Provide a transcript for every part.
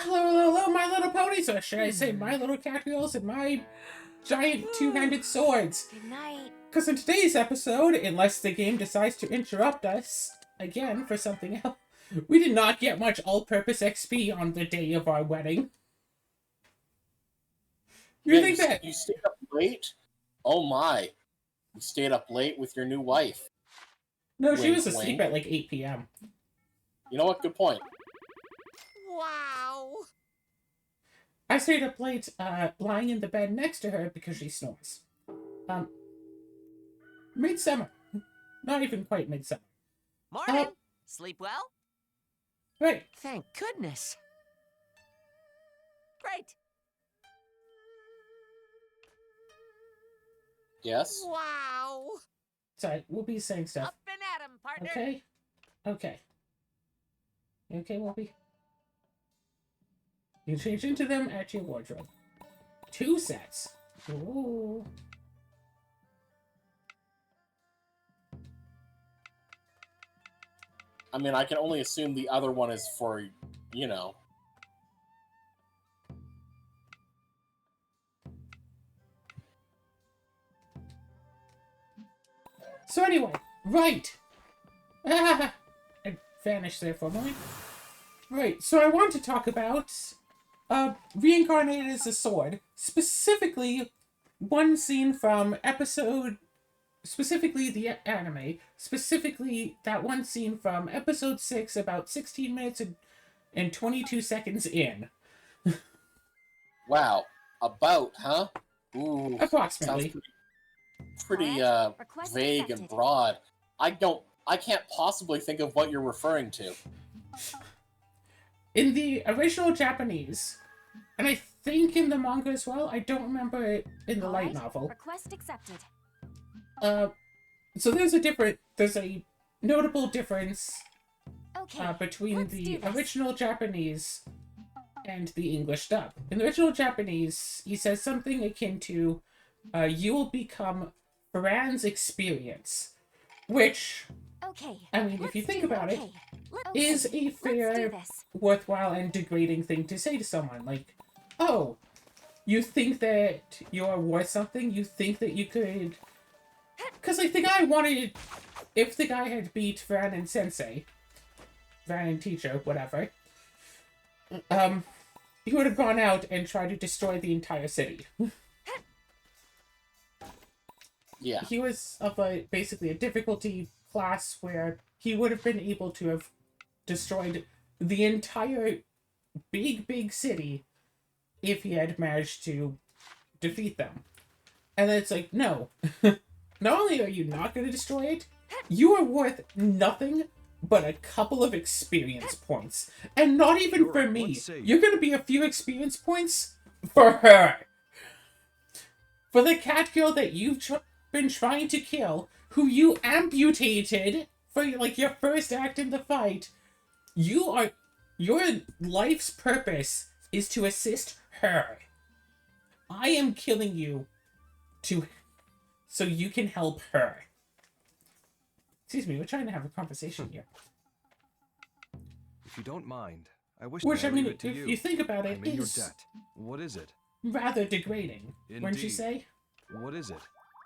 Hello, My Little Ponies, or should I say My Little Catgirls and my giant two-handed swords. Good night. Because in today's episode, unless the game decides to interrupt us again for something else, we did not get much all-purpose XP on the day of our wedding. You think that? You stayed up late? Oh my. You stayed up late with your new wife. No, she Wink, was asleep wink. at like 8 p.m. You know what? Good point. Wow. I stayed up late, lying in the bed next to her because she snores. Midsummer. Not even quite midsummer. Morning. Sleep well? Right. Thank goodness. Great. Yes? Wow. Sorry, we'll be saying stuff. Up and at 'em, partner. Okay? Okay. You okay, Whoopi? You can change into them at your wardrobe. 2 sets. Ooh. I mean, I can only assume the other one is for, you know. So anyway, right. I vanished there for a moment. Right, so I want to talk about Reincarnated as a Sword. Specifically, one scene from specifically the anime. Specifically, that one scene from episode 6, about 16 minutes and 22 seconds in. Wow. About, huh? Ooh. Approximately. Sounds pretty Request vague accepted. and broad. I can't possibly think of what you're referring to. In the original Japanese, and I think in the manga as well, I don't remember it in the light Alright, novel. Request accepted. So there's a notable difference Okay. between let's the do this. original Japanese and the English dub. In the original Japanese, he says something akin to, you will become Fran's experience, which Okay. I mean, if you think about it, is a Let's do fair, this. worthwhile, and degrading thing to say to someone. Like, oh, you think that you're worth something? You think that you could... Because, like, the guy wanted... If the guy had beat Fran and Sensei, Fran and teacher, whatever, he would have gone out and tried to destroy the entire city. Yeah. He was of basically a difficulty class where he would have been able to have destroyed the entire big city if he had managed to defeat them. And then it's like, no. Not only are you not going to destroy it, you are worth nothing but a couple of experience points. And not even Sure, for me. what say you? You're going to be a few experience points for her. For the cat girl that you've been trying to kill, who you amputated for like your first act in the fight, your life's purpose is to assist her. I am killing you so you can help her. Excuse me, we're trying to have a conversation here. If you don't mind, I wish Which, to I mean, leave it to if you. you think about it, I'm in your is debt. What is it? rather degrading, wouldn't you Indeed. say? What is it?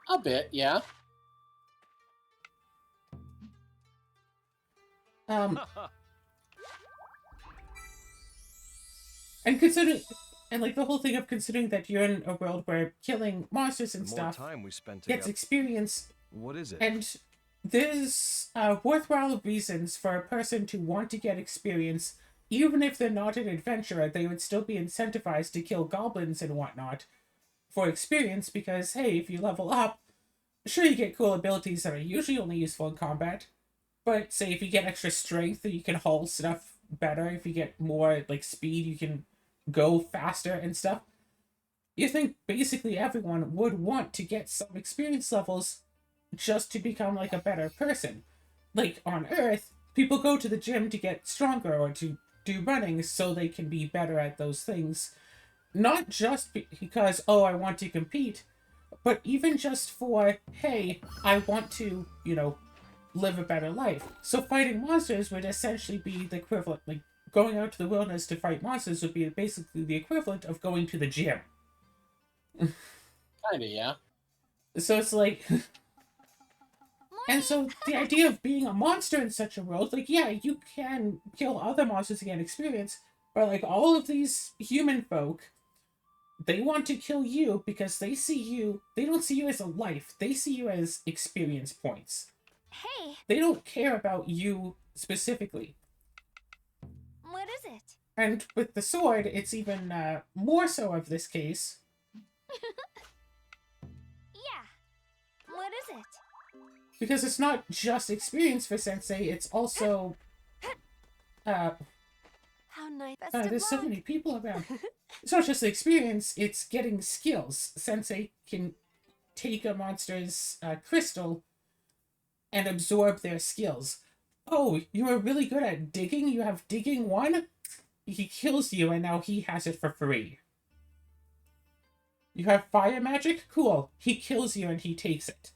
A bit, yeah. And considering, and like the whole thing of considering that you're in a world where killing monsters The and more stuff time we spent gets together. experience, What is it? and there's worthwhile reasons for a person to want to get experience, even if they're not an adventurer. They would still be incentivized to kill goblins and whatnot for experience, because hey, if you level up, sure, you get cool abilities that are usually only useful in combat, but say if you get extra strength, you can haul stuff better. If you get more like speed, you can go faster and stuff. You think basically everyone would want to get some experience levels just to become like a better person. Like on Earth, people go to the gym to get stronger or to do running so they can be better at those things. Not just because, oh, I want to compete, but even just for, hey, I want to, live a better life. So fighting monsters would essentially be the equivalent, like, going out to the wilderness to fight monsters would be basically the equivalent of going to the gym. Kinda, yeah. So it's like, and Morning. so the idea of being a monster in such a world, like, yeah, you can kill other monsters to gain experience, but like all of these human folk, they want to kill you because they don't see you as a life, they see you as experience points. Hey, They don't care about you specifically. what is it? And with the sword, it's even more so of this case. Yeah. What is it? Because it's not just experience for Sensei, it's also... How nice. Best of there's so luck. many people around. It's not just the experience, it's getting skills. Sensei can take a monster's crystal and absorb their skills. Oh, you are really good at digging? You have digging 1? He kills you and now he has it for free. You have fire magic? Cool. He kills you and he takes it.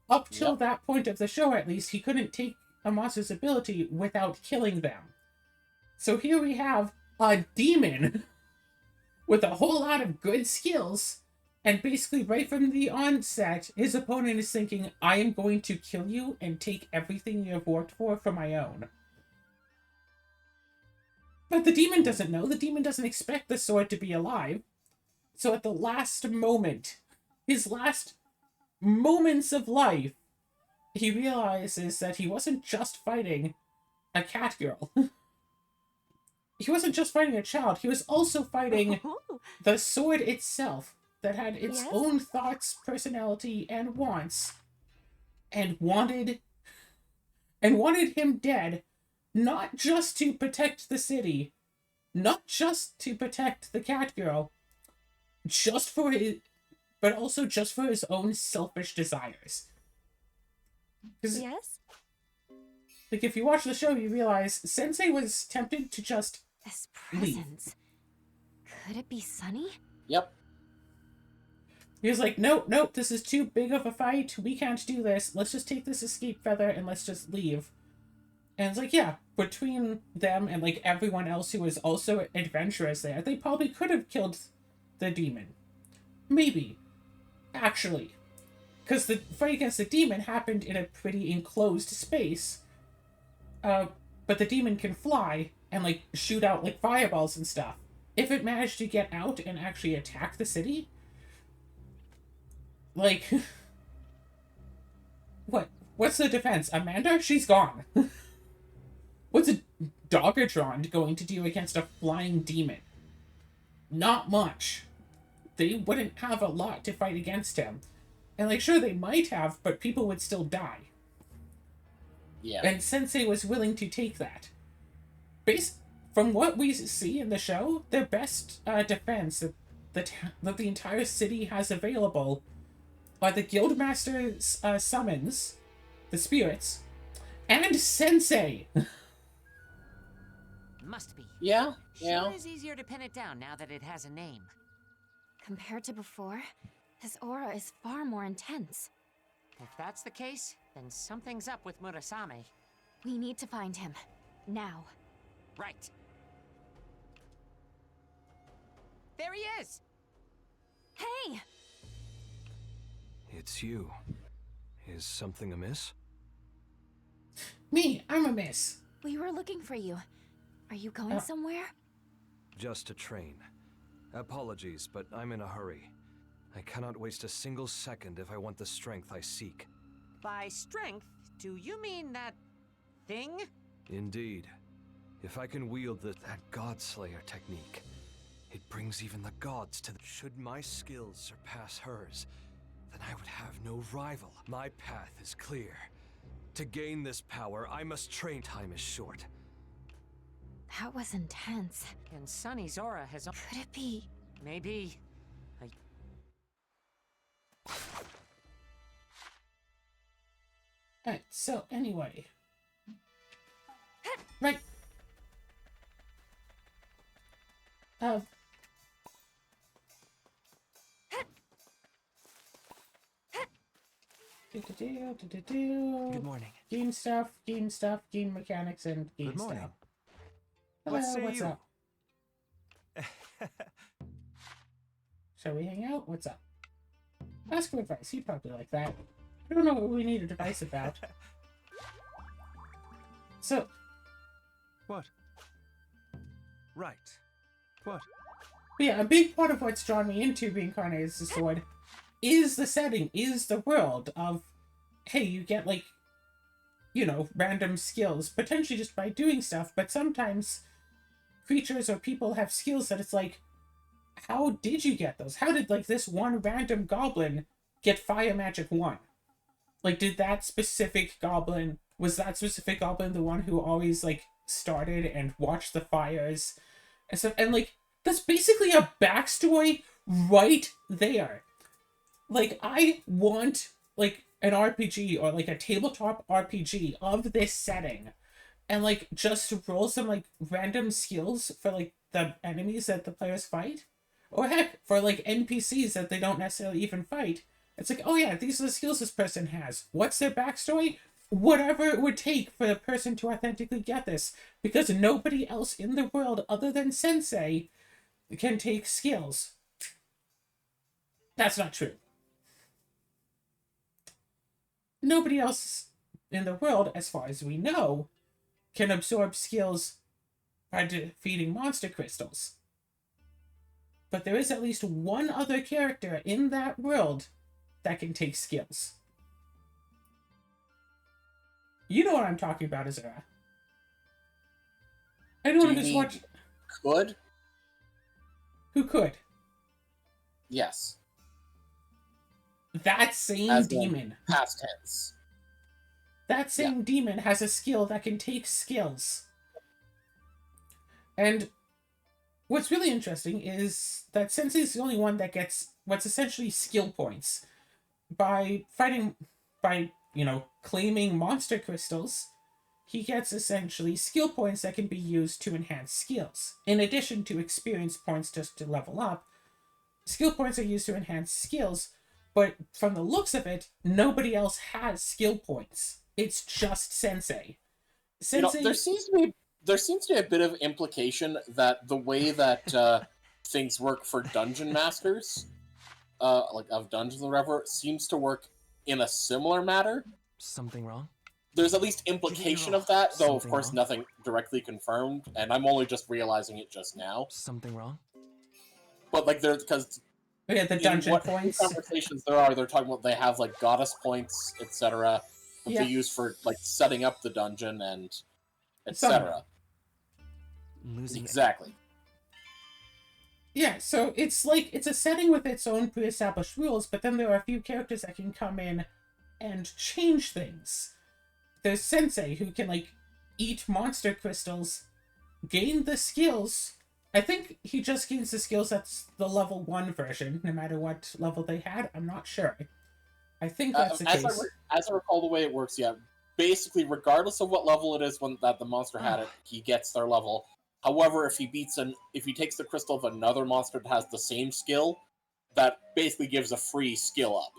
Up till that point of the show, at least, he couldn't take a monster's ability without killing them. So here we have a demon with a whole lot of good skills, and basically right from the onset, his opponent is thinking, I am going to kill you and take everything you have worked for my own. But the demon doesn't know. The demon doesn't expect the sword to be alive. So at the last moment, his last moments of life, he realizes that he wasn't just fighting a cat girl. He wasn't just fighting a child, he was also fighting the sword itself that had its Yes? own thoughts, personality, and wants, and wanted him dead, not just to protect the city, not just to protect the cat girl, but also just for his own selfish desires. Because, Yes? like, if you watch the show, you realize Sensei was tempted to just This leave. presence. Could it be Sunny? Yep. He was like, nope, this is too big of a fight. We can't do this. Let's just take this escape feather and let's just leave. And it's like, yeah, between them and, like, everyone else who was also adventurous there, they probably could have killed the demon. Maybe. Actually. Because the fight against the demon happened in a pretty enclosed space. But the demon can fly and, like, shoot out, like, fireballs and stuff. If it managed to get out and actually attack the city, like, what's the defense? Amanda? She's gone. What's a Dogatron going to do against a flying demon? Not much. They wouldn't have a lot to fight against him. And, like, sure, they might have, but people would still die. Yeah. And Sensei was willing to take that. Based from what we see in the show, their best defense that the entire city has available are the Guildmaster's summons, the spirits, and Sensei. Must be. Yeah. Sure is easier to pin it down now that it has a name. Compared to before, his aura is far more intense. If that's the case, then something's up with Murasame. We need to find him. Now. Right. There he is! Hey! It's you. Is something amiss? Me, I'm a miss. We were looking for you. Are you going somewhere? Just a train. Apologies, but I'm in a hurry. I cannot waste a single second if I want the strength I seek. By strength, do you mean that thing? Indeed. If I can wield that Godslayer technique, it brings even the gods to Should my skills surpass hers, then I would have no rival. My path is clear. To gain this power, I must train. Time is short. That was intense. And Sunny's aura has... Could it be? Maybe... Alright, so anyway. Right. Good morning. Game mechanics, and game Good morning. stuff. What say what's you? up? Shall we hang out? What's up? Ask for advice. He'd probably like that. I don't know what we need advice about. So, What? Right. What? but yeah, a big part of what's drawn me into Reincarnated as the Sword is the setting, is the world of, hey, you get, like, you know, random skills, potentially just by doing stuff, but sometimes creatures or people have skills that it's like, how did you get those? How did, like, this one random goblin get Fire Magic 1? Like, did that specific goblin, was that specific goblin the one who always, like, started and watched the fires and stuff? And, like, that's basically a backstory right there. Like, I want, like, an RPG or, like, a tabletop RPG of this setting and, like, just roll some, like, random skills for, like, the enemies that the players fight. Or heck, for, like, NPCs that they don't necessarily even fight. It's like, oh yeah, these are the skills this person has. What's their backstory? Whatever it would take for the person to authentically get this. Because nobody else in the world other than Sensei can take skills. That's not true. Nobody else in the world, as far as we know, can absorb skills by defeating monster crystals. But there is at least one other character in that world that can take skills. You know what I'm talking about, Azura. Anyone who's watched... Could? Who could? Yes. That same As demon. Past tense. That same demon has a skill that can take skills. And what's really interesting is that Sensei is the only one that gets what's essentially skill points. By fighting, by, you know, claiming monster crystals, he gets essentially skill points that can be used to enhance skills. In addition to experience points just to level up, skill points are used to enhance skills, but from the looks of it, nobody else has skill points. It's just Sensei. Sensei... You know, there seems to be a bit of implication that the way that things work for dungeon masters, like of dungeons or whatever, seems to work in a similar manner. Something wrong? There's at least implication of that, though of Something course wrong? nothing directly confirmed, and I'm only just realizing it just now. Something wrong? But like there's because yeah, the dungeon points. Conversations they're talking about they have like goddess points, etc. that they use for like setting up the dungeon and etc. Losing Exactly. Yeah, so it's like, it's a setting with its own pre-established rules, but then there are a few characters that can come in and change things. There's Sensei, who can, like, eat monster crystals, gain the skills. I think he just gains the skills that's the level 1 version, no matter what level they had. I'm not sure. I think that's the case. As I recall the way it works, yeah. Basically, regardless of what level it is when that the monster had it, he gets their level. However, if he takes the crystal of another monster that has the same skill, that basically gives a free skill up.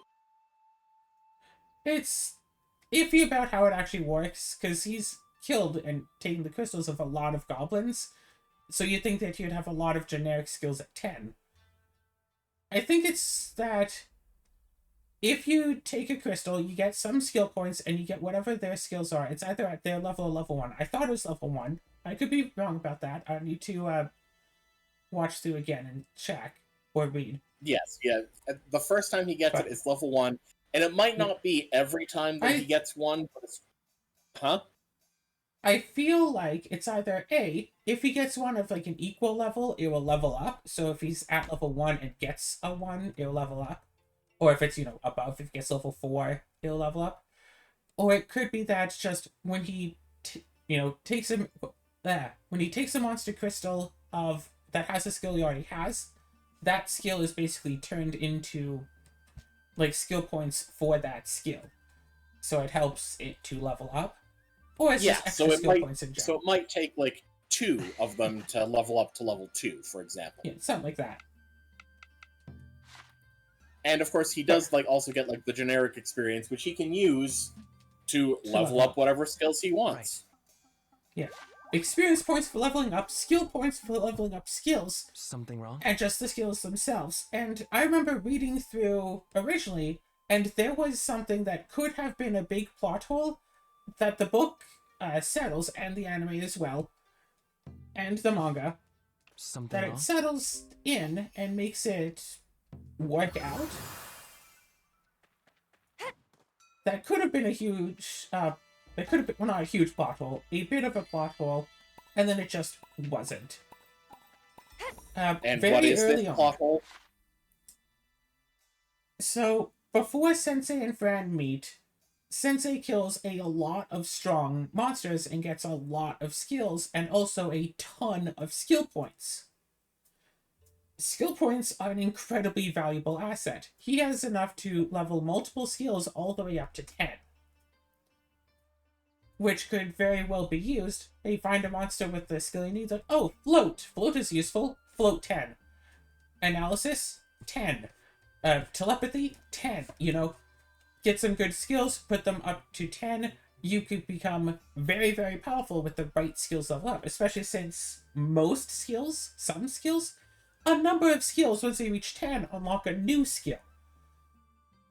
It's iffy about how it actually works, because he's killed and taken the crystals of a lot of goblins, so you'd think that he'd have a lot of generic skills at 10. I think it's that if you take a crystal, you get some skill points, and you get whatever their skills are. It's either at their level or level 1. I thought it was level 1. I could be wrong about that. I need to watch through again and check or read. Yes, yeah. The first time he gets it, it's level 1, and it might not be every time that he gets one, but it's... Huh? I feel like it's either A, if he gets one of like an equal level, it will level up. So if he's at level 1 and gets a 1, it'll level up. Or if it's, you know, above, if he gets level 4, it'll level up. Or it could be that just when he, takes him... when he takes a monster crystal that has a skill he already has, that skill is basically turned into like skill points for that skill, so it helps it to level up. Or it's just extra skill points in general. So it might take like 2 of them to level up to level 2, for example. Yeah, something like that. And of course, he does like also get like the generic experience, which he can use to level up whatever skills he wants. Yeah. experience points for leveling up, skill points for leveling up skills, Something wrong? and just the skills themselves. And I remember reading through originally, and there was something that could have been a big plot hole that the book settles, and the anime as well, and the manga, Something that wrong? it settles in and makes it work out. That could have been a huge, it could have been, well, not a huge plot hole, a bit of a plot hole, and then it just wasn't. And very what is early this on. plot hole? So, before Sensei and Fran meet, Sensei kills a lot of strong monsters and gets a lot of skills, and also a ton of skill points. Skill points are an incredibly valuable asset. He has enough to level multiple skills all the way up to 10. Which could very well be used. They find a monster with the skill he needs, like, oh, float! Float is useful. Float 10. Analysis? 10. Telepathy? 10. You know, get some good skills, put them up to 10. You could become very, very powerful with the right skills level up, especially since most skills, some skills, a number of skills, once they reach 10, unlock a new skill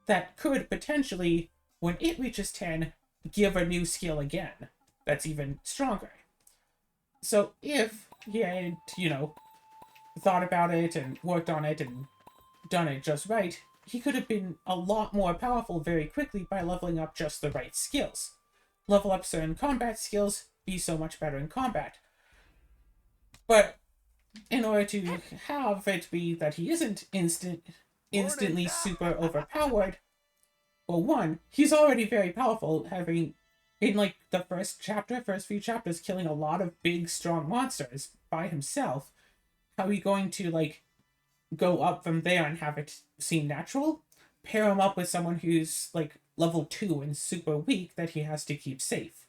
that could potentially, when it reaches 10, give a new skill again that's even stronger. So if he had, you know, thought about it and worked on it and done it just right, he could have been a lot more powerful very quickly by leveling up just the right skills. Level up certain combat skills, be so much better in combat. But in order to have it be that he isn't instantly super overpowered, well, one, he's already very powerful, having, in like the first few chapters, killing a lot of big, strong monsters by himself. How are you going to, like, go up from there and have it seem natural? Pair him up with someone who's, like, level 2 and super weak that he has to keep safe.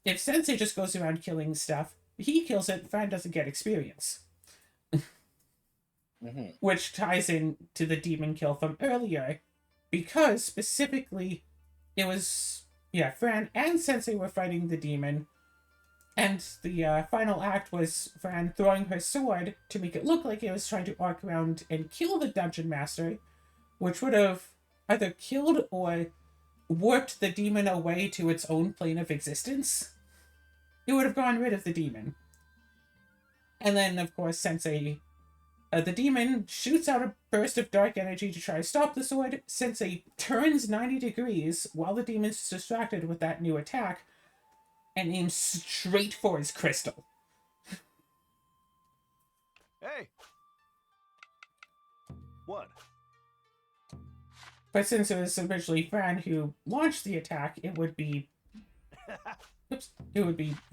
If Sensei just goes around killing stuff, he kills it, Fran doesn't get experience. Which ties in to the demon kill from earlier, because specifically it was, Fran and Sensei were fighting the demon, and the final act was Fran throwing her sword to make it look like it was trying to arc around and kill the dungeon master, which would have either killed or warped the demon away to its own plane of existence. It would have gotten rid of the demon. And then, of course, Sensei, the demon shoots out a burst of dark energy to try to stop the sword. Sensei turns 90 degrees while the demon's distracted with that new attack and aims straight for his crystal. Hey! What? But since it was originally Fran who launched the attack, it would be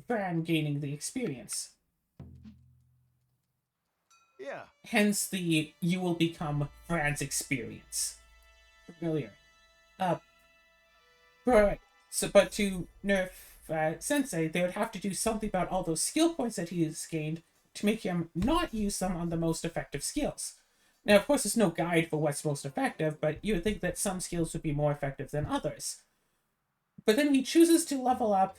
Fran gaining the experience. Yeah. Hence the you will become Fran's experience. Familiar. But to nerf Sensei, they would have to do something about all those skill points that he's gained to make him not use them on the most effective skills. Now, of course, there's no guide for what's most effective, but you would think that some skills would be more effective than others. But then he chooses to level up,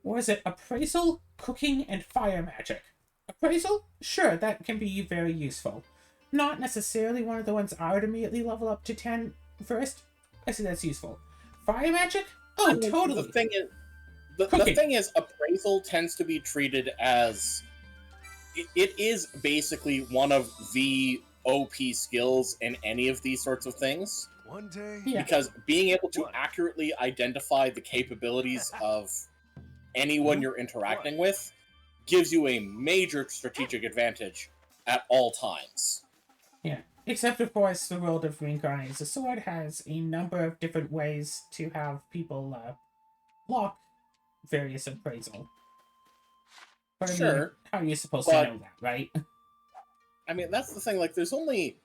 what is it, appraisal, cooking, and fire magic. Appraisal? Sure, that can be very useful. Not necessarily one of the ones I would immediately level up to 10 first. I see that's useful. Fire magic? Oh, totally. The thing is, appraisal tends to be treated as... It is basically one of the OP skills in any of these sorts of things. One day... Yeah. Because being able to accurately identify the capabilities of anyone you're interacting with gives you a major strategic advantage at all times. Yeah. Except, of course, the world of reincarnates. The sword has a number of different ways to have people block various appraisal. But I mean, how are you supposed to know that, right? I mean, that's the thing. Like, there's only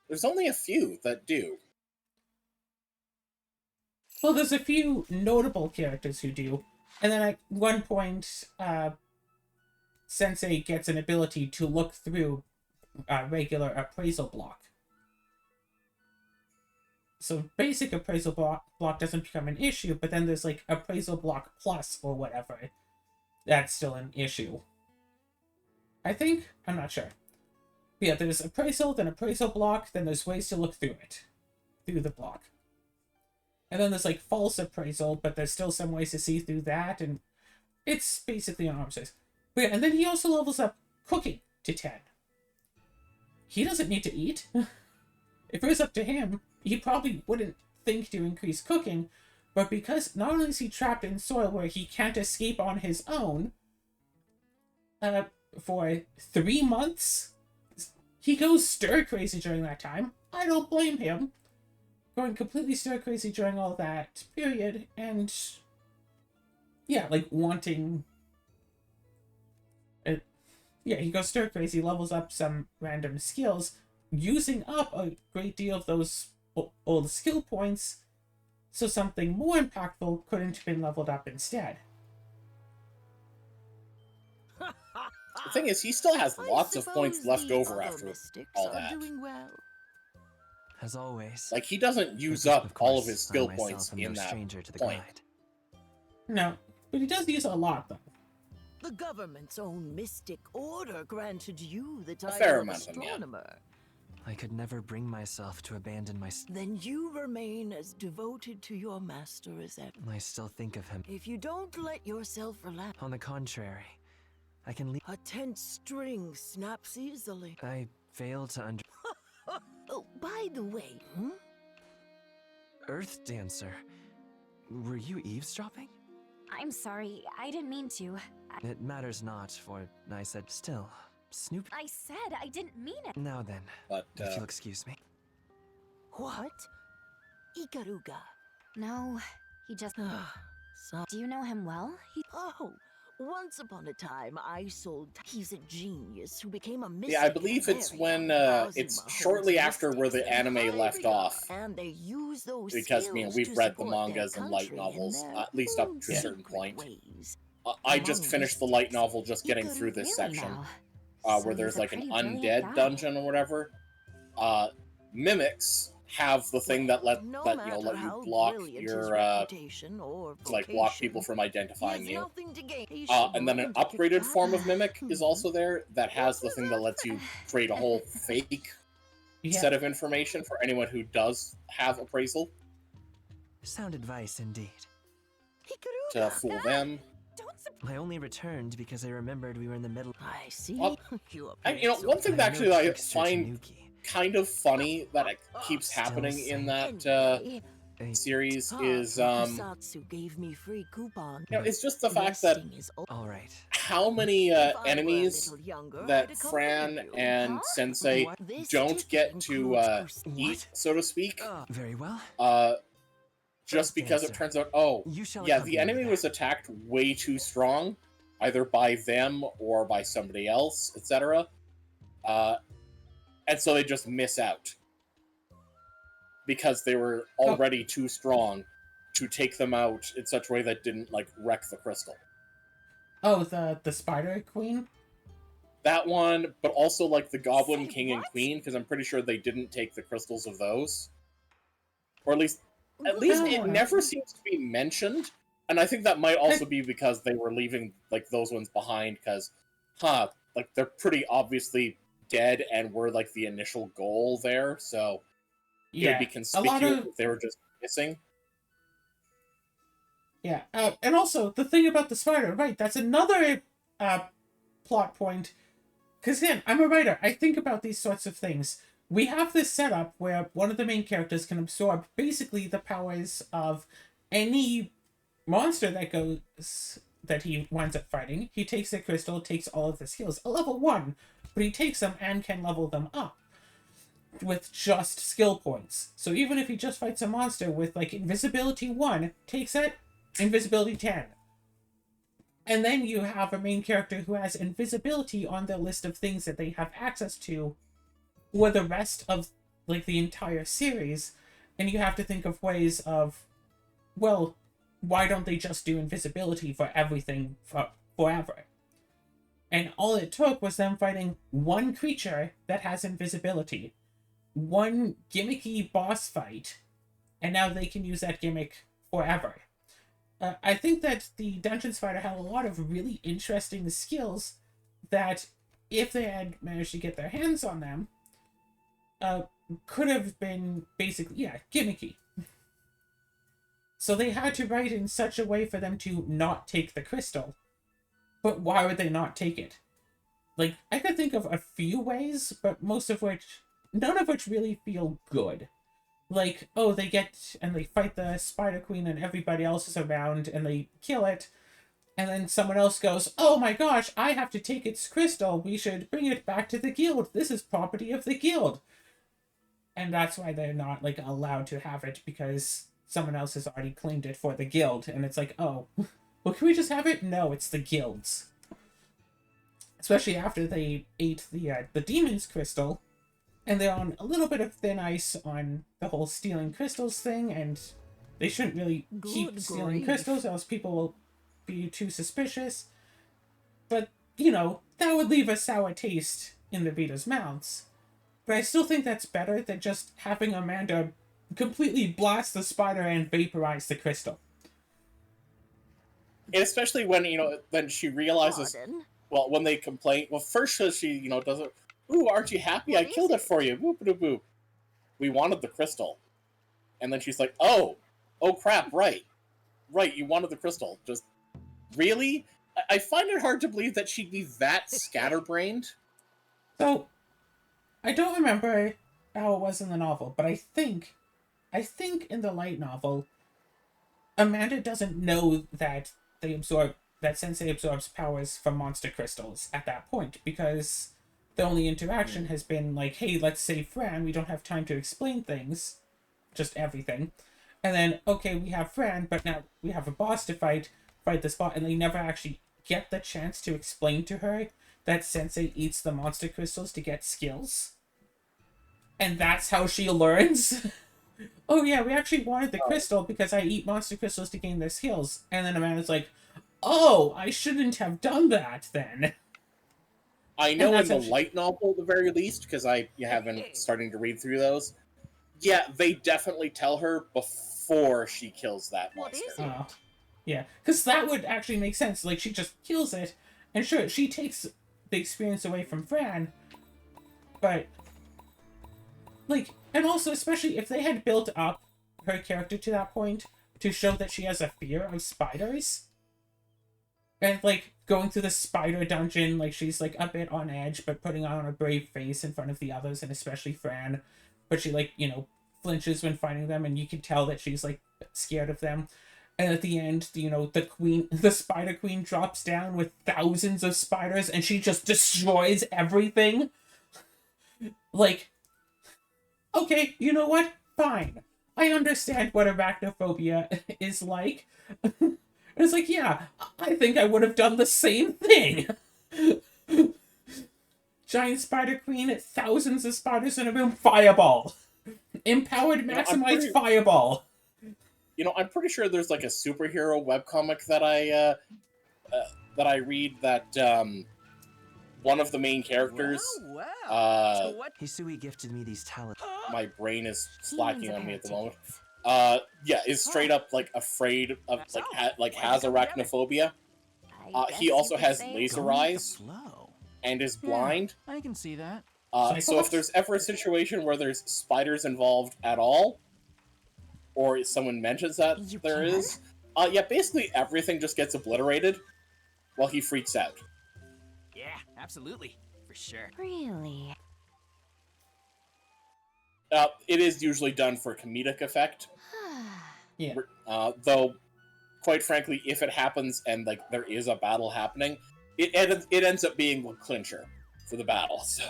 a few that do. Well, there's a few notable characters who do, and then at one point, Sensei gets an ability to look through a regular appraisal block. So basic appraisal block doesn't become an issue, but then there's like appraisal block plus or whatever. that's still an issue. I think? I'm not sure. But yeah, there's appraisal, then appraisal block, then there's ways to look through it. Through the block. And then there's like false appraisal, but there's still some ways to see through that, and it's basically an arms race. But yeah, and then he also levels up cooking to 10. He doesn't need to eat. If it was up to him, he probably wouldn't think to increase cooking, but because not only is he trapped in soil where he can't escape on his own, for 3 months, he goes stir crazy during that time. I don't blame him. Going completely stir crazy during all that period, and yeah, like wanting. Yeah, he goes stir crazy, levels up some random skills, using up a great deal of those old skill points, so something more impactful couldn't have been leveled up instead. The thing is, he still has lots of points left over after all that. Doing well. As always. Like, he doesn't use Of up all of course, his I skill myself points am in no that stranger to the point. grind. No, but he does use a lot, though. The government's own mystic order granted you the fair title of amount of them, yeah. astronomer. I could never bring myself to abandon my... Then you remain as devoted to your master as ever. I still think of him. If you don't let yourself relax, On the contrary, I can leave... a tense string snaps easily. I fail to under... Oh, by the way, Earth Dancer. Were you eavesdropping? I'm sorry, I didn't mean to. It matters not, for I said still. Snoop... I said I didn't mean it. Now then, But, if you'll excuse me. What? Ikaruga. No, he just... So, Do you know him well? once upon a time, I sold. He's a genius who became a mystic. yeah, I believe it's when, it's shortly after where the anime left off. And they use those Because, we've read the mangas and light country novels, in at least up to a their certain point. ways. I just finished the light novel just getting through this Really section, now? where So there's he's a like an pretty brilliant undead guy. dungeon or whatever. Mimics have the thing that let No you matter let how you block brilliant his your reputation or like block vocation, people from he identifying has you. nothing to gain. He And then an should learn to upgraded kick form of back. mimic is also there that has the thing that lets you create a whole fake Yeah. set of information for anyone who does have appraisal Sound advice indeed. to Hikaruga, fool them. I only returned because I remembered we were in the middle... I see. Well, You And appear one thing that actually I find Tanuki. kind of funny that it keeps happening in that series is Kusatsu gave me free coupon. it's just the fact that Resting is o- All right. how many If I were a enemies little younger, that I'd accompany Fran you. and Sensei What? This don't ticket get to includes eat, so to speak, Very well. just because it Dancer. turns out, You shall yeah, accompany the me enemy there. was attacked way too strong, either by them or by somebody else, etc. And so they just miss out because they were already too strong to take them out in such a way that didn't like wreck the crystal. Oh, the Spider Queen? That one, but also like the Goblin Say King and what? Queen, because I'm pretty sure they didn't take the crystals of those, or at least it Oh. never seems to be mentioned. And I think that might also be because they were leaving like those ones behind, because, like they're pretty obviously dead and were like the initial goal there, so it would Yeah, be a lot conspicuous of... if they were just missing. Yeah, and also, the thing about the spider, right, that's another plot point. Because again, I'm a writer, I think about these sorts of things. We have this setup where one of the main characters can absorb basically the powers of any monster that he winds up fighting. He takes the crystal, takes all of the skills, a level 1, but he takes them and can level them up with just skill points. So even if he just fights a monster with like invisibility 1, takes it, invisibility 10. And then you have a main character who has invisibility on their list of things that they have access to for the rest of like the entire series, and you have to think of ways of, well, why don't they just do invisibility for everything forever? And all it took was them fighting one creature that has invisibility, one gimmicky boss fight, and now they can use that gimmick forever. I think that the dungeon spider had a lot of really interesting skills that, if they had managed to get their hands on them, could have been basically, yeah, gimmicky. So they had to write in such a way for them to not take the crystal. But why would they not take it? Like, I could think of a few ways, but none of which really feel good. Like, oh, they get and they fight the Spider Queen and everybody else is around and they kill it. And then someone else goes, oh my gosh, I have to take its crystal. We should bring it back to the guild. This is property of the guild. And that's why they're not, like, allowed to have it, because someone else has already claimed it for the guild. And it's like, oh, well, can we just have it? No, it's the guild's. Especially after they ate the demon's crystal. And they're on a little bit of thin ice on the whole stealing crystals thing, and they shouldn't really keep stealing crystals, else people will be too suspicious. But, you know, that would leave a sour taste in the readers' mouths. But I still think that's better than just having Amanda completely blast the spider and vaporize the crystal. And especially when, then she realizes, Pardon? well, when they complain, well, first she, does it, ooh, aren't you happy? What I killed is it for you. Boop, boop, boop. We wanted the crystal. And then she's like, oh crap, right, you wanted the crystal. Just, really? I find it hard to believe that she'd be that scatterbrained. So, I don't remember how it was in the novel, but I think in the light novel, Amanda doesn't know that Sensei absorbs powers from monster crystals at that point, because the only interaction has been like, hey, let's save Fran, we don't have time to explain things, just everything. And then, okay, we have Fran, but now we have a boss to fight this boss, and they never actually get the chance to explain to her that Sensei eats the monster crystals to get skills. And that's how she learns. Oh yeah, we actually wanted the crystal because I eat monster crystals to gain their skills. And then Amanda's like, oh, I shouldn't have done that then. I know in the light novel, at the very least, because I haven't starting to read through those. Yeah, they definitely tell her before she kills that monster. What is it? Yeah, because that would actually make sense. Like, she just kills it, and sure, she takes the experience away from Fran, but, like, and also, especially if they had built up her character to that point to show that she has a fear of spiders, and, like, going through the spider dungeon, like, she's, like, a bit on edge, but putting on a brave face in front of the others, and especially Fran, but she, like, flinches when fighting them, and you can tell that she's, like, scared of them. And at the end, the Spider Queen drops down with thousands of spiders, and she just destroys everything. Like, okay, you know what? Fine. I understand what arachnophobia is like. It's like, yeah, I think I would have done the same thing. Giant Spider Queen, thousands of spiders in a room, fireball. Empowered, maximized fireball. I'm pretty sure there's like a superhero webcomic that I read that one of the main characters. Wow. Hisui gifted me these talents. My brain is slacking on me at the moment. Is straight up like afraid of has arachnophobia. He also has laser eyes and is blind. I can see that. So if there's ever a situation where there's spiders involved at all, or someone mentions that there is, basically everything just gets obliterated while he freaks out. Yeah, absolutely. For sure. Really? It is usually done for comedic effect. Yeah. Though, quite frankly, if it happens and like there is a battle happening, it ends up being a clincher for the battle. So.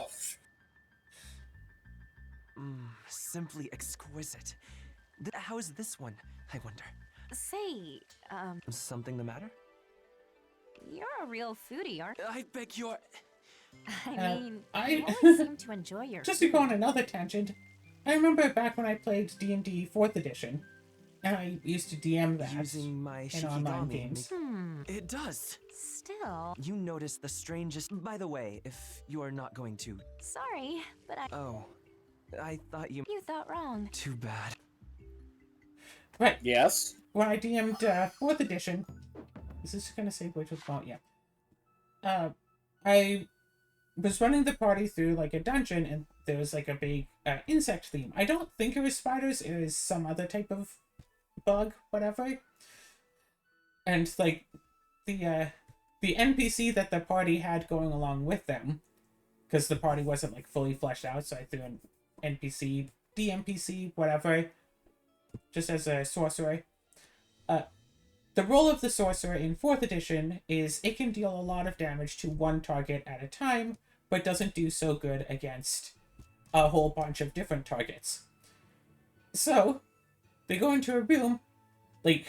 Simply exquisite. How is this one, I wonder? Say, Something the matter? you're a real foodie, aren't you? I beg your... I mean, I- you always seem to enjoy your Just to food. go on another tangent, I remember back when I played D&D 4th edition, and I used to DM that Using my in online Shikigami. games. It does. Still, You notice the strangest... By the way, if you are not going to... sorry, but Oh, I thought you... you thought wrong. Too bad. Right. Yes. When I DM'd 4th edition, is this gonna say which was called? Yeah. I was running the party through like a dungeon, and there was like a big insect theme. I don't think it was spiders. It was some other type of bug, whatever. And like the NPC that the party had going along with them, because the party wasn't like fully fleshed out, so I threw an NPC, DMPC, whatever, just as a sorcerer. The role of the sorcerer in 4th edition is it can deal a lot of damage to one target at a time, but doesn't do so good against a whole bunch of different targets. So, they go into a room, like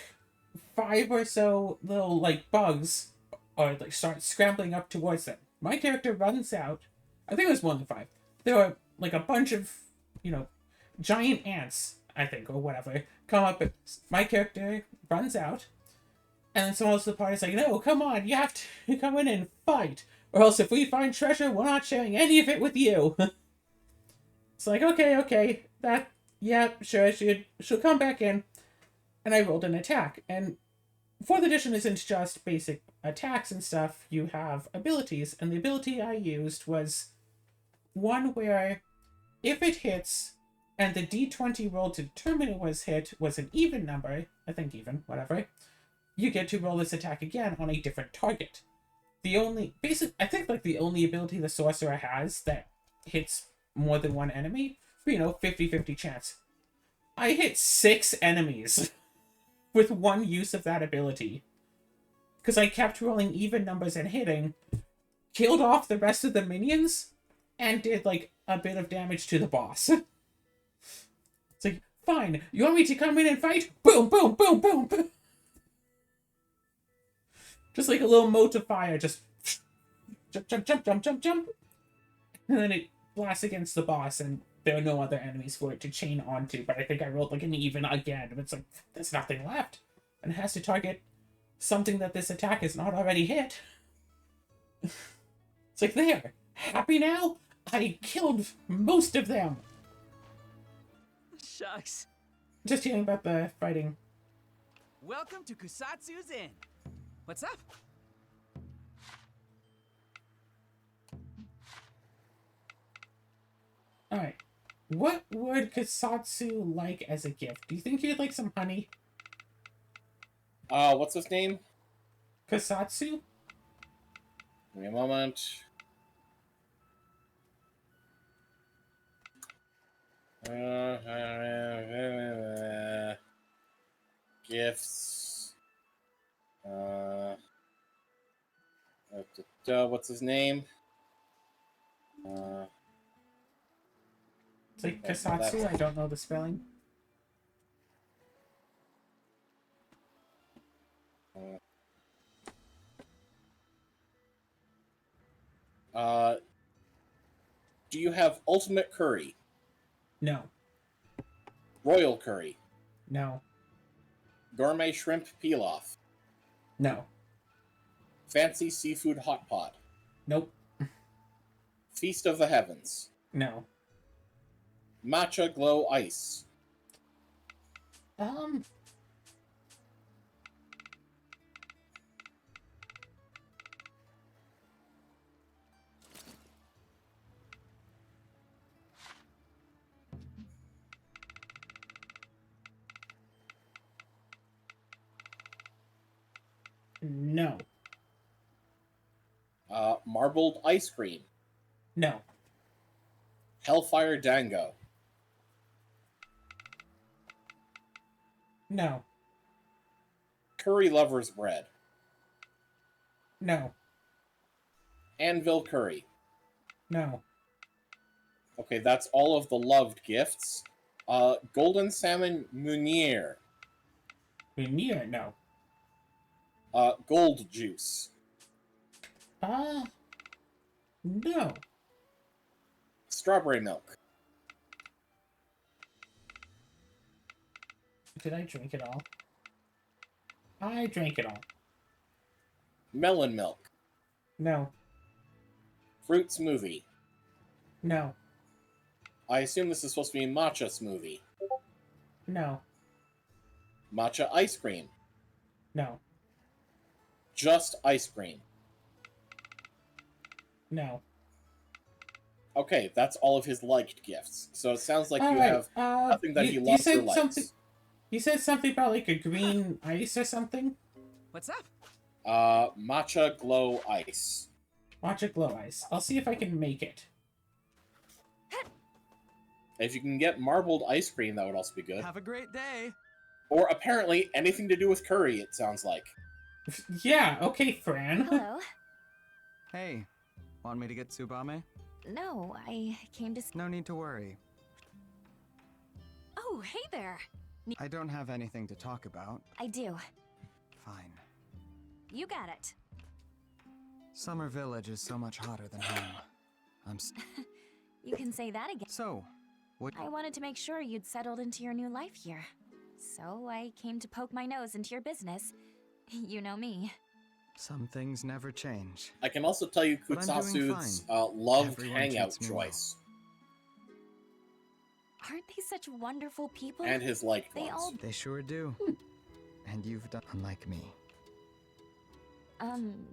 5 or so little like bugs are like start scrambling up towards them. My character runs out. I think it was more than 5. There were like a bunch of, giant ants, I think, or whatever, come up. My character runs out, and then someone else in the party's like, no, come on, you have to come in and fight. Or else if we find treasure, we're not sharing any of it with you. It's like, okay, yeah, sure, she'll come back in. And I rolled an attack. And 4th edition isn't just basic attacks and stuff. You have abilities. And the ability I used was one where if it hits and the d20 roll to determine it was hit was an even number, I think even, whatever, you get to roll this attack again on a different target. I think like the only ability the sorcerer has that hits more than one enemy, 50-50 chance. I hit 6 enemies with one use of that ability. Because I kept rolling even numbers and hitting, killed off the rest of the minions, and did like a bit of damage to the boss. It's like, fine, you want me to come in and fight? Boom, boom, boom, boom, boom. Just like a little mote of fire, just jump. And then it blasts against the boss, and there are no other enemies for it to chain onto, but I think I rolled like an even again, and it's like, there's nothing left. And it has to target something that this attack has not already hit. It's like, there. Happy now? I killed most of them. Shucks. Just hearing about the fighting. Welcome to Kusatsu's Inn. What's up? Alright. What would Kusatsu like as a gift? Do you think you'd like some honey? What's his name? Kusatsu? Give me a moment. Gifts. What's his name? It's like Kusatsu, I don't know the spelling. Do you have ultimate curry? No. Royal curry? No. Gourmet shrimp pilaf? No. Fancy seafood hot pot? Nope. Feast of the heavens? No. Matcha glow ice? No. Marbled ice cream? No. Hellfire dango? No. Curry lover's bread? No. Anvil curry? No. Okay, that's all of the loved gifts. Golden salmon Munier? Veneer? No. Gold juice? No. Strawberry milk? Did I drink it all? I drank it all. Melon milk? No. Fruit smoothie? No. I assume this is supposed to be matcha smoothie. No. Matcha ice cream. No. Just ice cream. No. Okay, that's all of his liked gifts. So it sounds like you Alright, have nothing that he you loves or said likes. something. You said something about like a green ice or something? What's up? Matcha glow ice. Matcha glow ice. I'll see if I can make it. If you can get marbled ice cream, that would also be good. Have a great day. Or apparently anything to do with curry, it sounds like. Yeah, okay, Fran. Hello. Hey, want me to get Tsubame? No, I came to. No need to worry. Oh, hey there. I don't have anything to talk about. I do. Fine. You got it. Summer Village is so much hotter than home. You can say that again. So, what? I wanted to make sure you'd settled into your new life here. So I came to poke my nose into your business. You know me. Some things never change. I can also tell you But I'm doing Kutsatsu's loved Everyone hangout treats me well. choice. Aren't they such wonderful people? And his liked They ones. all- They sure do. And you've done unlike me.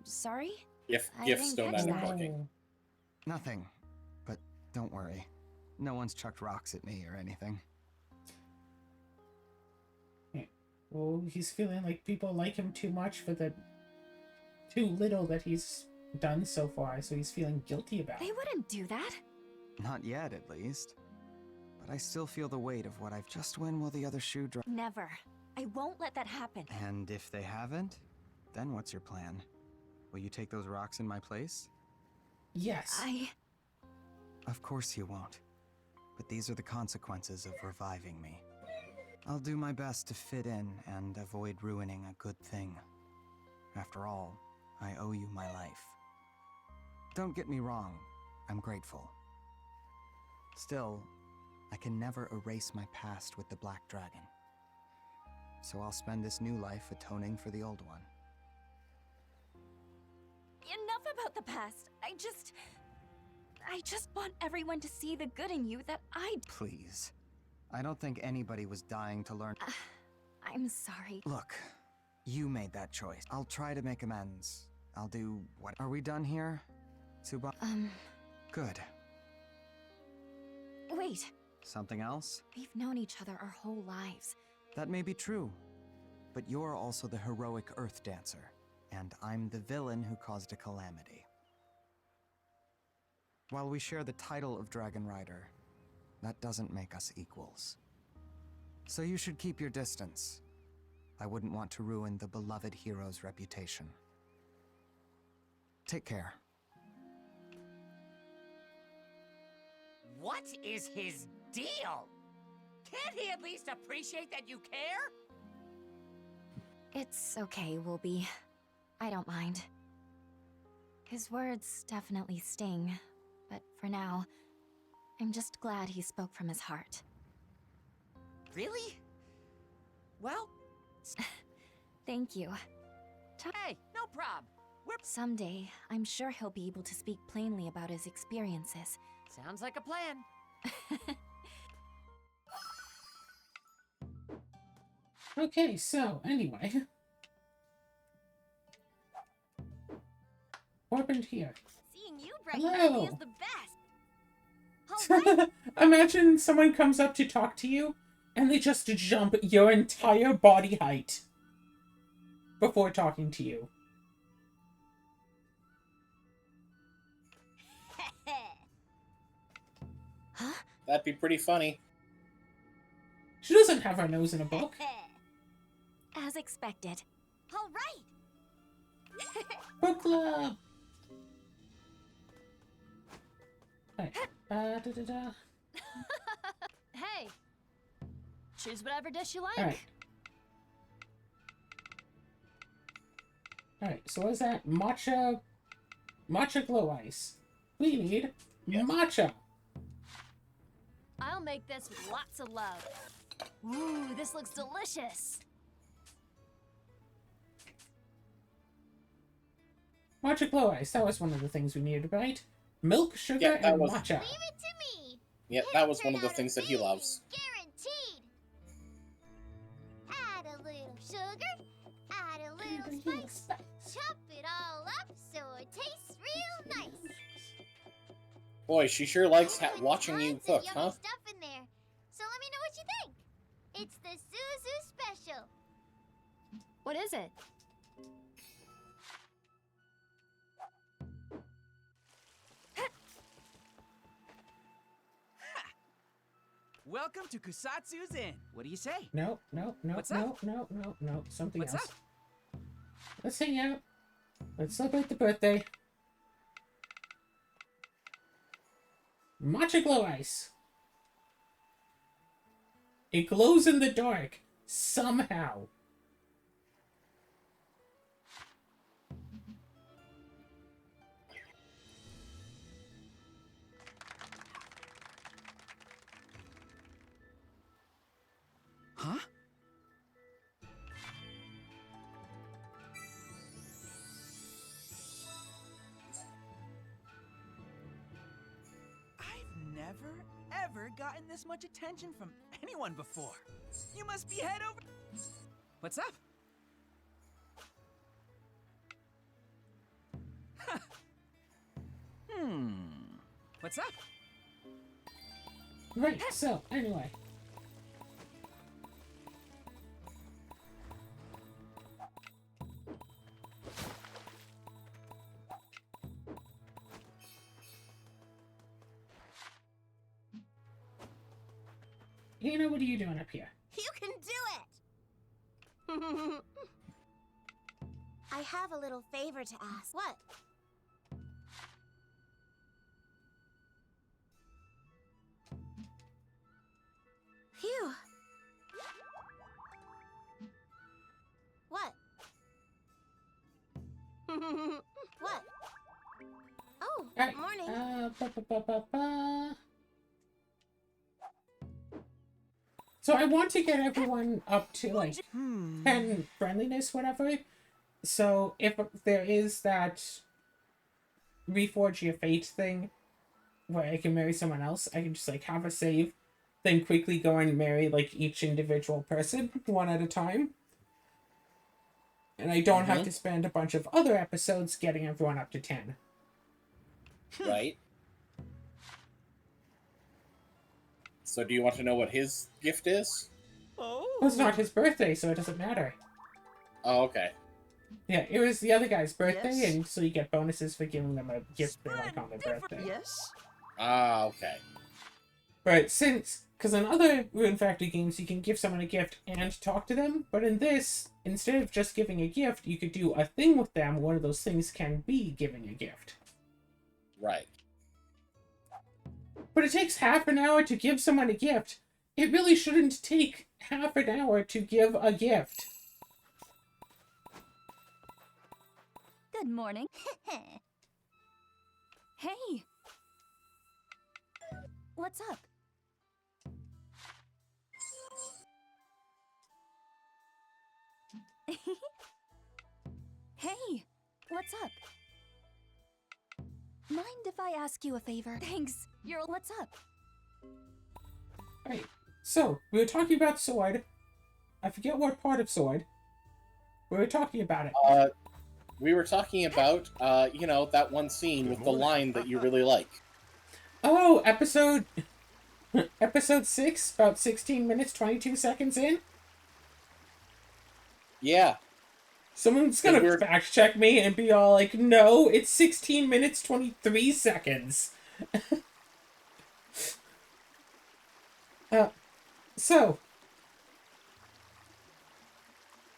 Sorry? If I gifts didn't don't catch end up that. working. Nothing. But don't worry. No one's chucked rocks at me or anything. Well, he's feeling like people like him too much for the too little that he's done so far, so he's feeling guilty about They it. wouldn't do that. Not yet, at least. But I still feel the weight of what I've just. When will the other shoe drop? Never. I won't let that happen. And if they haven't, then what's your plan? Will you take those rocks in my place? Yes. Of course you won't. But these are the consequences of reviving me. I'll do my best to fit in and avoid ruining a good thing. After all, I owe you my life. Don't get me wrong, I'm grateful. Still, I can never erase my past with the Black Dragon. So I'll spend this new life atoning for the old one. Enough about the past. I just want everyone to see the good in you that I. Please. I don't think anybody was dying to learn. I'm sorry. Look, you made that choice. I'll try to make amends. I'll do what? Are we done here? Tsuba? Good. Wait. Something else? We've known each other our whole lives. That may be true. But you're also the heroic Earth Dancer, and I'm the villain who caused a calamity. While we share the title of Dragon Rider, that doesn't make us equals. So you should keep your distance. I wouldn't want to ruin the beloved hero's reputation. Take care. What is his deal? Can't he at least appreciate that you care? It's okay, Wolby. I don't mind. His words definitely sting, but for now, I'm just glad he spoke from his heart. Really? Well, Thank you. hey, no prob. Someday, I'm sure he'll be able to speak plainly about his experiences. Sounds like a plan. Okay, so anyway. What happened here? Seeing you bright Hello. is the best. Imagine someone comes up to talk to you and they just jump your entire body height before talking to you. Huh? That'd be pretty funny. She doesn't have her nose in a book. As expected. All right. Book club! Alright, da-da-da. Hey. Choose whatever dish you like. Alright. Alright, so what is that? Matcha glow ice. We need matcha. I'll make this with lots of love. Ooh, this looks delicious. Matcha glow ice. That was one of the things we needed, right? Milk, sugar, Yeah, that and was- matcha. Leave it to me. Yeah, that was one of the things that he loves. Guaranteed. Add a little spice. Chop it all up so it tastes real nice. Boy, she sure likes With watching you tons of cook, yummy huh? stuff in there. So let me know what you think. It's the Zuzu Special. What is it? Welcome to Kusatsu's Inn. What do you say? No, no, no, What's no, up? no, no, no. Something What's else. up? Let's hang out. Let's celebrate the birthday. Matcha glow ice. It glows in the dark. Somehow. Huh? I've never, ever gotten this much attention from anyone before. You must be head over... What's up? What's up? Right, so, anyway. Hannah, what are you doing up here? You can do it! I have a little favor to ask. What? Phew. What? What? Oh, Alright, morning. So I want to get everyone up to, like, 10 friendliness, whatever. So if there is that reforge your fate thing where I can marry someone else, I can just, like, have a save, then quickly go and marry, like, each individual person one at a time. And I don't have to spend a bunch of other episodes getting everyone up to 10. Right? So do you want to know what his gift is? Well, it's not his birthday, so it doesn't matter. Oh, okay. Yeah, it was the other guy's birthday, Yes. and so you get bonuses for giving them a gift they like on their birthday. Yes? Ah, okay. But because in other Rune Factory games, you can give someone a gift and talk to them, but in this, instead of just giving a gift, you could do a thing with them. One of those things can be giving a gift. Right. But it takes half an hour to give someone a gift. It really shouldn't take half an hour to give a gift. Good morning. Hey! What's up? Hey! What's up? Mind if I ask you a favor? Thanks. What's up? Right. So, we were talking about Sword. I forget what part of Sword. We were talking about it. We were talking about, you know, that one scene with the line that you really like. Oh, episode 6, about 16 minutes, 22 seconds in. Yeah. Someone's gonna We're- fact check me and be all like, no, it's 16 minutes, 23 seconds. So,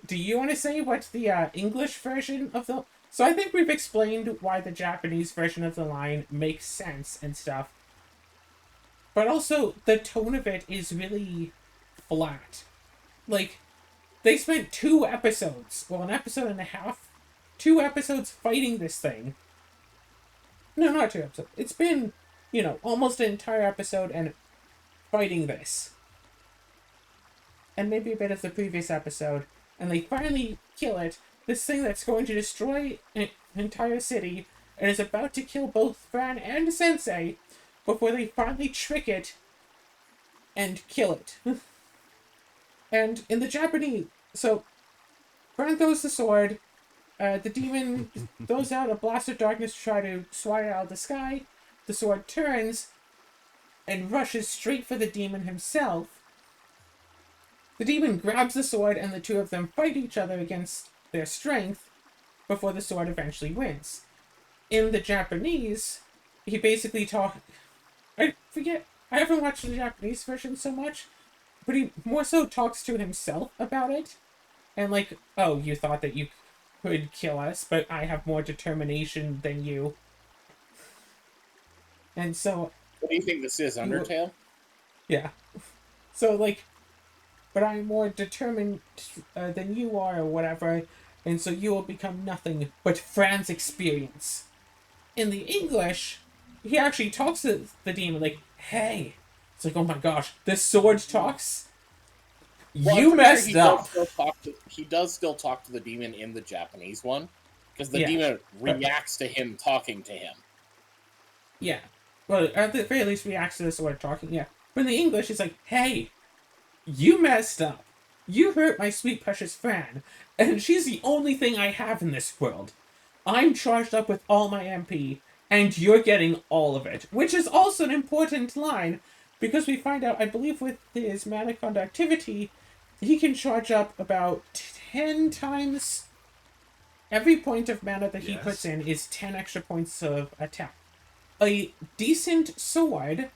do you want to say what the English version of the... So I think we've explained why the Japanese version of the line makes sense and stuff. But also, the tone of it is really flat. Like, they spent 2 episodes, well, an episode and a half, 2 episodes fighting this thing. No, not 2 episodes. It's been, you know, almost an entire episode and fighting this. And maybe a bit of the previous episode. And they finally kill it. This thing that's going to destroy an entire city and is about to kill both Fran and Sensei before they finally trick it and kill it. And in the Japanese... So, Fran throws the sword, The demon throws out a blast of darkness to try to swat it out of the sky. The sword turns and rushes straight for the demon himself. The demon grabs the sword and the two of them fight each other against their strength before the sword eventually wins. In the Japanese, he basically I forget, I haven't watched the Japanese version so much, but he more so talks to himself about it. And like, oh, you thought that you could kill us, but I have more determination than you. And so... What do you think this is, Undertale? Yeah. So, like, but I'm more determined than you are, or whatever, and so you will become nothing but Fran's experience. In the English, he actually talks to the demon, like, hey. It's like, oh my gosh, this sword talks? Well, you messed sure up! He does still talk to the demon in the Japanese one, because the Yeah. demon reacts to him talking to him. Yeah. Well, at the very least, reacts to the sword talking, yeah. But in the English, it's like, hey, you messed up. You hurt my sweet precious Fran, and she's the only thing I have in this world. I'm charged up with all my MP, and you're getting all of it. Which is also an important line, because we find out, I believe with his mana conductivity, he can charge up about 10 times... Every point of mana that he puts in is 10 extra points of attack. A decent sword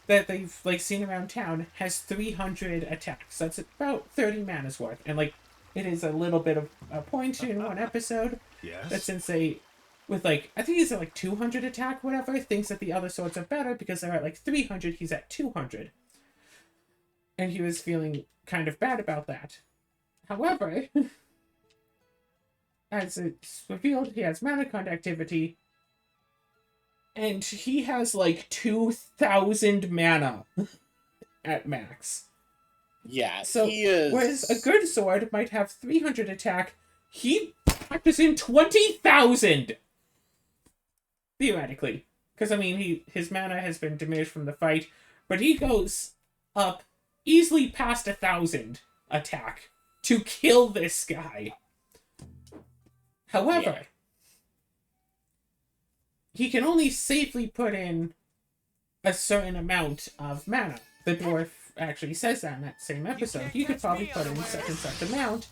that they've like seen around town has 300 attacks. That's about 30 mana's worth. And like, it is a little bit of a point in one episode. Yes. That since they, with like, I think he's at like 200 attack, whatever, thinks that the other swords are better because they're at like 300, he's at 200. And he was feeling kind of bad about that. However, as it's revealed, he has mana conductivity. And he has like 2,000 mana at max. Yeah, So, he is... whereas a good sword might have 300 attack, he factors in 20,000! Theoretically. Because, I mean, his mana has been diminished from the fight, but he goes up easily past 1,000 attack to kill this guy. However... he can only safely put in a certain amount of mana. The dwarf actually says that in that same episode. You could probably put in such and such amount,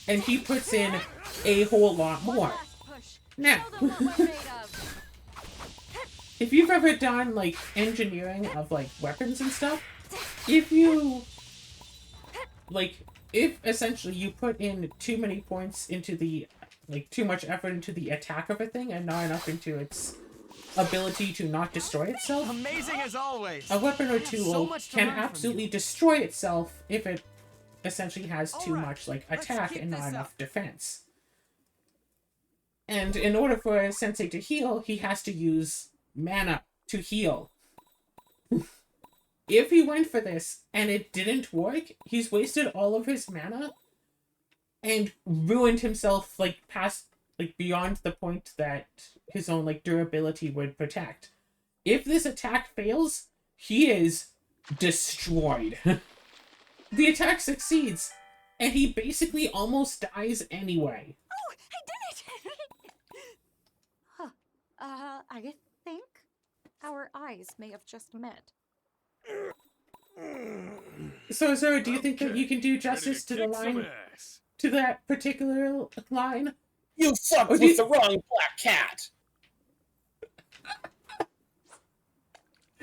and he puts in a whole lot more. Now, if you've ever done, like, engineering of, like, weapons and stuff, if essentially you put in too many points into the, like, too much effort into the attack of a thing and not enough into its ability to not destroy itself. Amazing as always. A weapon or tool can absolutely destroy itself if it essentially has too much like attack and not enough defense. And in order for a sensei to heal, he has to use mana to heal. If he went for this and it didn't work, he's wasted all of his mana and ruined himself like past like beyond the point that his own like durability would protect. If this attack fails, he is destroyed. The attack succeeds, and he basically almost dies anyway. Oh, I did it! I think our eyes may have just met. So, Zora, do you think that you can do justice to the line, to that particular line? You fucked with the wrong black cat!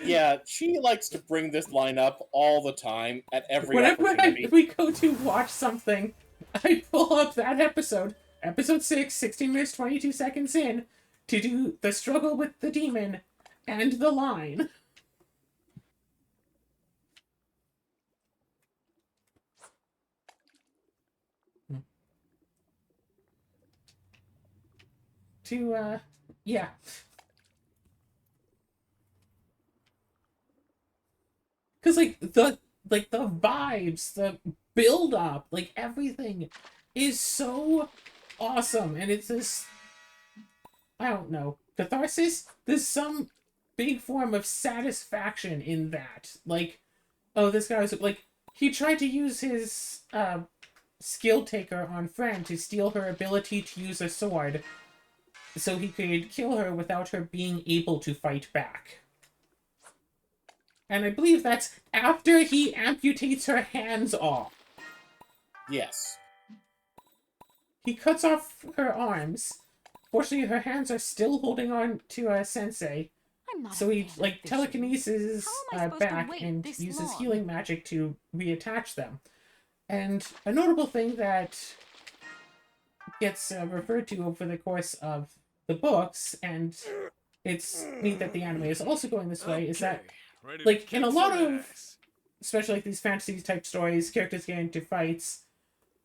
Yeah, she likes to bring this line up all the time at every opportunity. Whenever we go to watch something, I pull up that episode, episode 6, 16 minutes, 22 seconds in, to do the struggle with the demon and the line. Yeah. Because, the vibes, the build-up, like, everything is so awesome. And it's this, I don't know, catharsis? There's some big form of satisfaction in that. Like, oh, this guy was, like, he tried to use his, skill taker on Fran to steal her ability to use a sword so he could kill her without her being able to fight back. And I believe that's after he amputates her hands off. Yes. He cuts off her arms. Fortunately, her hands are still holding on to Sensei. I'm not So a he, fan of like, visuals. telekinesis How am I supposed to back wait and this uses long? healing magic to reattach them. And a notable thing that gets referred to over the course of the books, and it's neat that the anime is also going this way, is that, like, in a lot of, especially like these fantasy type stories, characters get into fights,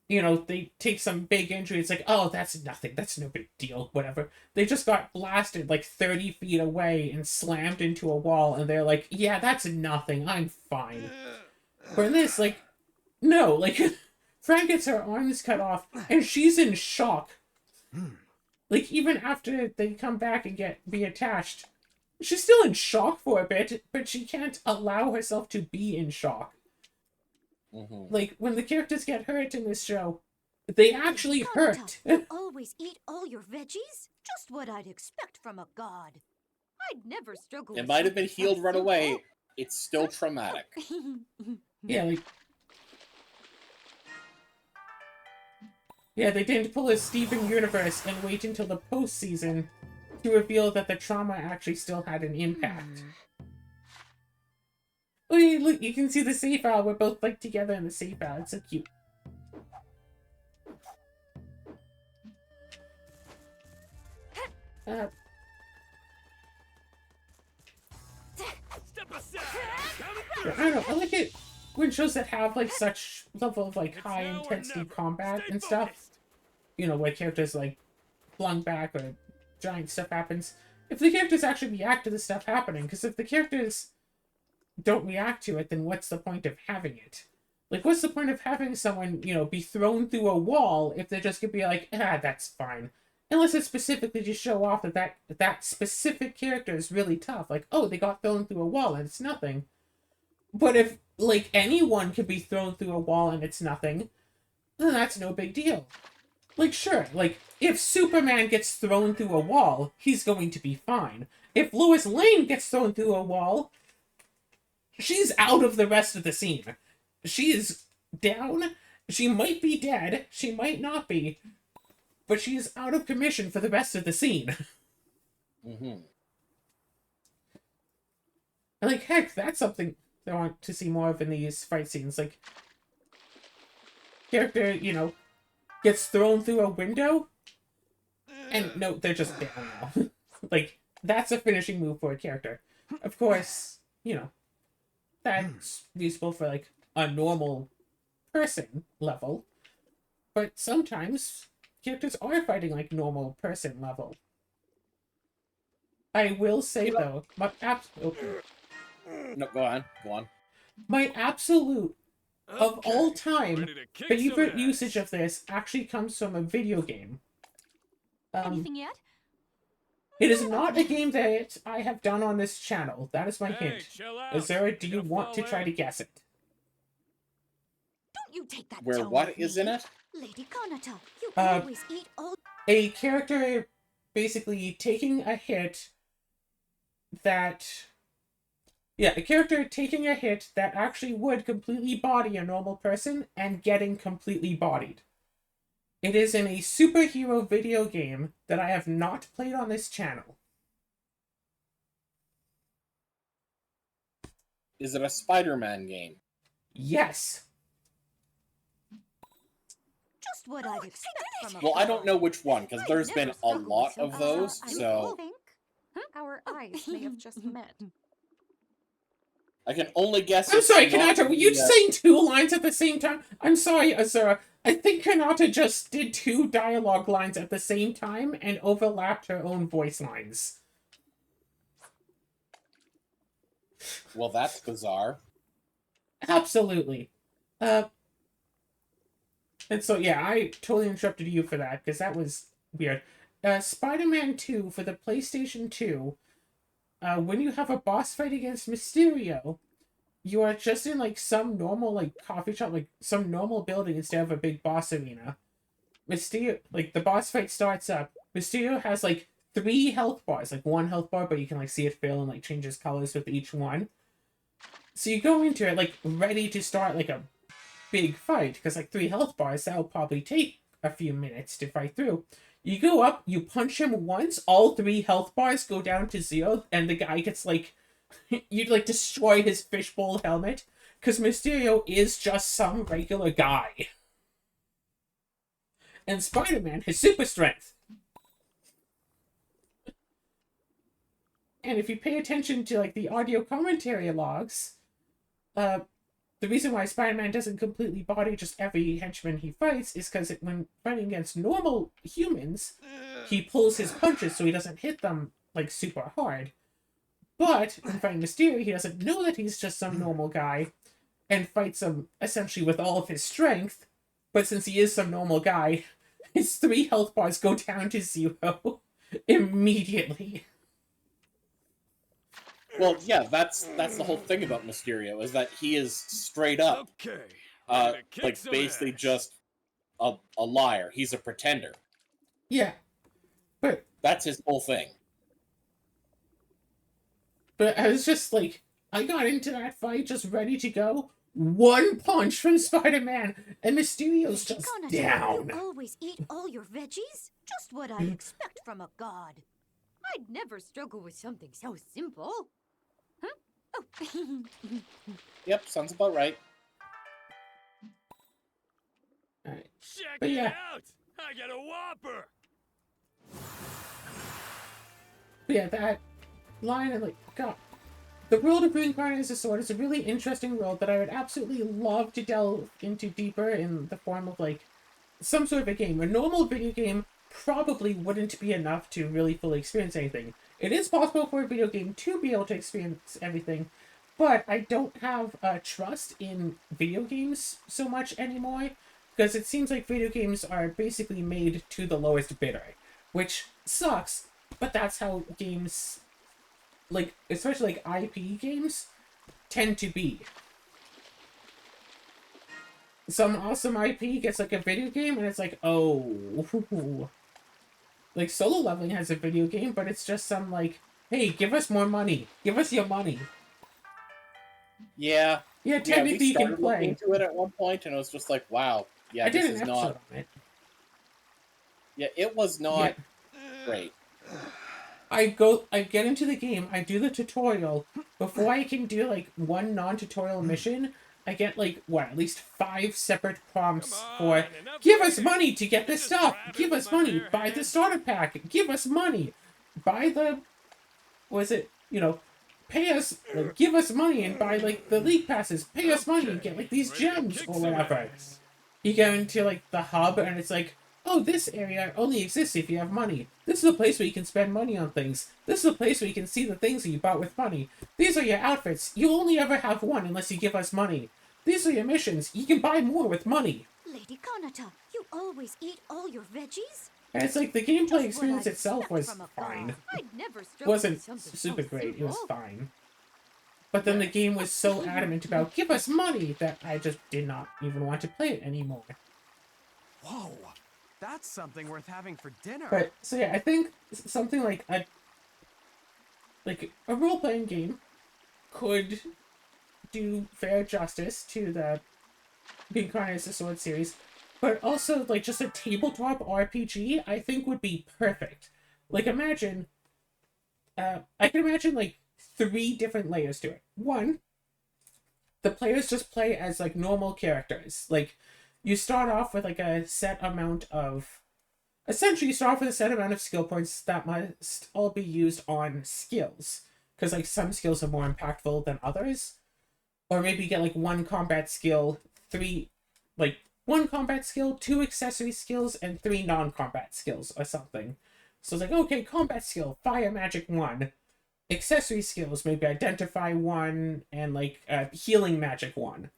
you know, they take some big injury, it's like, oh, that's nothing, that's no big deal, whatever. They just got blasted like 30 feet away and slammed into a wall, and they're like, yeah, that's nothing, I'm fine. But in this, like, no, like, Fran gets her arms cut off, and she's in shock. Like, even after they come back and get reattached, she's still in shock for a bit, but she can't allow herself to be in shock. Like, when the characters get hurt in this show, they actually hurt. You always eat all your veggies? Just what I'd expect from a god. I'd never struggle. It might have been healed right away. It's still traumatic. Yeah, like... Yeah, they didn't pull a Steven Universe and wait until the postseason to reveal that the trauma actually still had an impact. Oh, yeah, look, you can see the save file. We're both, like, together in the save file. It's so cute. I don't know, I like it when shows that have, like, such level of, like, high intensity combat and stuff. You know, where characters, like, flung back or giant stuff happens. If the characters actually react to the stuff happening, because if the characters don't react to it, then what's the point of having it? Like, what's the point of having someone, you know, be thrown through a wall if they're just gonna be like, ah, that's fine. Unless it's specifically to show off that specific character is really tough. Like, oh, they got thrown through a wall and it's nothing. But if, like, anyone could be thrown through a wall and it's nothing, then that's no big deal. Like, sure, like, if Superman gets thrown through a wall, he's going to be fine. If Lois Lane gets thrown through a wall, she's out of the rest of the scene. She is down, she might be dead, she might not be, but she's out of commission for the rest of the scene. And, like, heck, that's something I want to see more of in these fight scenes. Like, character, you know, gets thrown through a window, and no, they're just down now. Like, that's a finishing move for a character. Of course, you know, that's useful for, like, a normal person level, but sometimes characters are fighting, like, normal person level. I will say, though, my No, go on. Go on. My absolute, of all time, favorite usage of this actually comes from a video game. Anything yet? It is not a game that I have done on this channel. That is my hint. Azura, do you want to try to guess it? Don't you take that Where tone what with is me. in it? Lady Kanata, you always eat all... A character basically taking a hit that... Yeah, a character taking a hit that actually would completely body a normal person and getting completely bodied. It is in a superhero video game that I have not played on this channel. Is it a Spider-Man game? Yes. Just what I'd expect from a Well, I don't god. know which one, because there's I'd been never a struggle lot with of some- those, I so think our eyes may have just met. I can only guess. I'm it's sorry, not Kanata, were you the, saying two lines at the same time? I'm sorry, Azura. I think Kanata just did two dialogue lines at the same time and overlapped her own voice lines. Well, that's bizarre. Absolutely. And so, yeah, I totally interrupted you for that, because that was weird. Spider-Man 2 for the PlayStation 2, when you have a boss fight against Mysterio, you are just in like some normal like coffee shop, like some normal building instead of a big boss arena. Mysterio, like the boss fight starts up. Mysterio has like 3 health bars, like 1 health bar, but you can like see it fill and like changes colors with each one. So you go into it like ready to start like a big fight because like 3 health bars, that'll probably take a few minutes to fight through. You go up, you punch him once, all 3 health bars go down to 0, and the guy gets like you'd like destroy his fishbowl helmet because Mysterio is just some regular guy. And Spider-Man has super strength. And if you pay attention to like the audio commentary logs, the reason why Spider-Man doesn't completely body just every henchman he fights is because when fighting against normal humans, he pulls his punches so he doesn't hit them like super hard. But when fighting Mysterio, he doesn't know that he's just some normal guy and fights him essentially with all of his strength. But since he is some normal guy, his 3 health bars go down to 0 immediately. Well, yeah, that's the whole thing about Mysterio, is that he is straight up, like basically just a liar. He's a pretender. Yeah, but that's his whole thing. But I was just like, I got into that fight just ready to go. 1 punch from Spider-Man, and Mysterio's just down. You always eat all your veggies? Just what I expect from a god. I'd never struggle with something so simple. Huh? Oh. Yep, sounds about right. Alright. Check but yeah. it out! I got a Whopper! But yeah, that line of like, God. The world of Reincarnated as a Sword is a really interesting world that I would absolutely love to delve into deeper in the form of like some sort of a game. A normal video game probably wouldn't be enough to really fully experience anything. It is possible for a video game to be able to experience everything, but I don't have trust in video games so much anymore because it seems like video games are basically made to the lowest bidder, which sucks, but that's how games, like, especially like IP games, tend to be. Some awesome IP gets like a video game and it's like, oh. Like Solo Leveling has a video game, but it's just some like, hey, give us more money. Give us your money. Yeah. Yeah, technically you can play. Into it at one point and it was just like, wow. Yeah, I did this an is episode not. on it. Yeah, it was not great. I get into the game, I do the tutorial. Before I can do like one non-tutorial mission, I get like, what, at least 5 separate prompts for, give us money to get this stuff, give us money, buy the starter pack, give us money, buy the, pay us, like, give us money and buy like the league passes, pay us money and get like these gems or whatever. You go into like the hub and it's like, oh, this area only exists if you have money. This is a place where you can spend money on things. This is a place where you can see the things that you bought with money. These are your outfits. You only ever have one unless you give us money. These are your missions. You can buy more with money. Lady Kanata, you always eat all your veggies? And it's like the gameplay experience itself was fine. It wasn't super great. It was fine. But then the game was so adamant about give us money that I just did not even want to play it anymore. Whoa. That's something worth having for dinner. But, so yeah, I think something like a role-playing game could do fair justice to the Reincarnated as a Sword series, but also, like, just a tabletop RPG, I think would be perfect. Like, imagine, I can imagine, like, 3 different layers to it. 1, the players just play as, like, normal characters. Like, you start off with like a set amount of... Essentially, you start off with a set amount of skill points that must all be used on skills. Because like some skills are more impactful than others. Or maybe you get like 1 combat skill, 1 combat skill, 2 accessory skills, and 3 non-combat skills or something. So it's like, okay, combat skill, fire magic 1. Accessory skills, maybe identify 1, and like healing magic 1.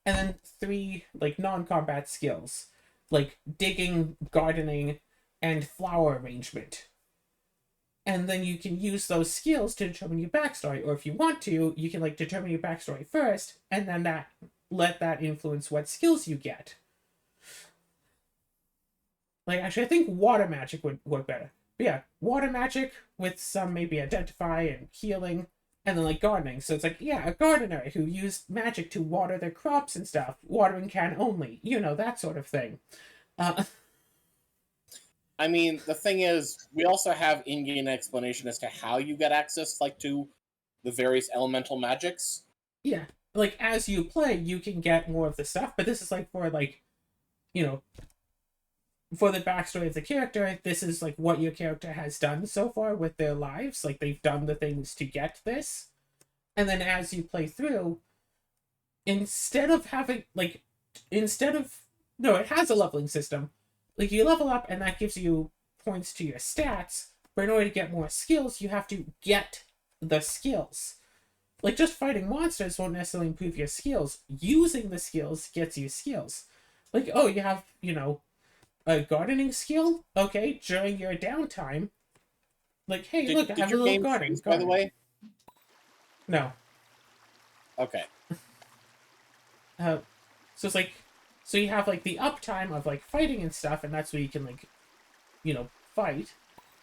And then 3, like, non-combat skills. Like, digging, gardening, and flower arrangement. and then you can use those skills to determine your backstory. Or if you want to, you can like determine your backstory first, and then let that influence what skills you get. Like, actually, I think water magic would work better. But yeah, water magic with some maybe identify and healing, and then like gardening. So it's like, yeah, a gardener who used magic to water their crops and stuff, watering can only, that sort of thing. I mean, the thing is, we also have in-game explanation as to how you get access, like, to the various elemental magics. Yeah, like, as you play, you can get more of the stuff, but this is like for, like, for the backstory of the character, this is like what your character has done so far with their lives. Like, they've done the things to get this. And then as you play through, instead of no, it has a leveling system. Like, you level up and that gives you points to your stats, but in order to get more skills, you have to get the skills. Like, just fighting monsters won't necessarily improve your skills. Using the skills gets you skills. Like, oh, you have, a gardening skill? Okay, during your downtime. Like, hey, look, I have a little garden. Freeze, by the way? No. Okay. So it's like, so you have like the uptime of like fighting and stuff, and that's where you can like, fight.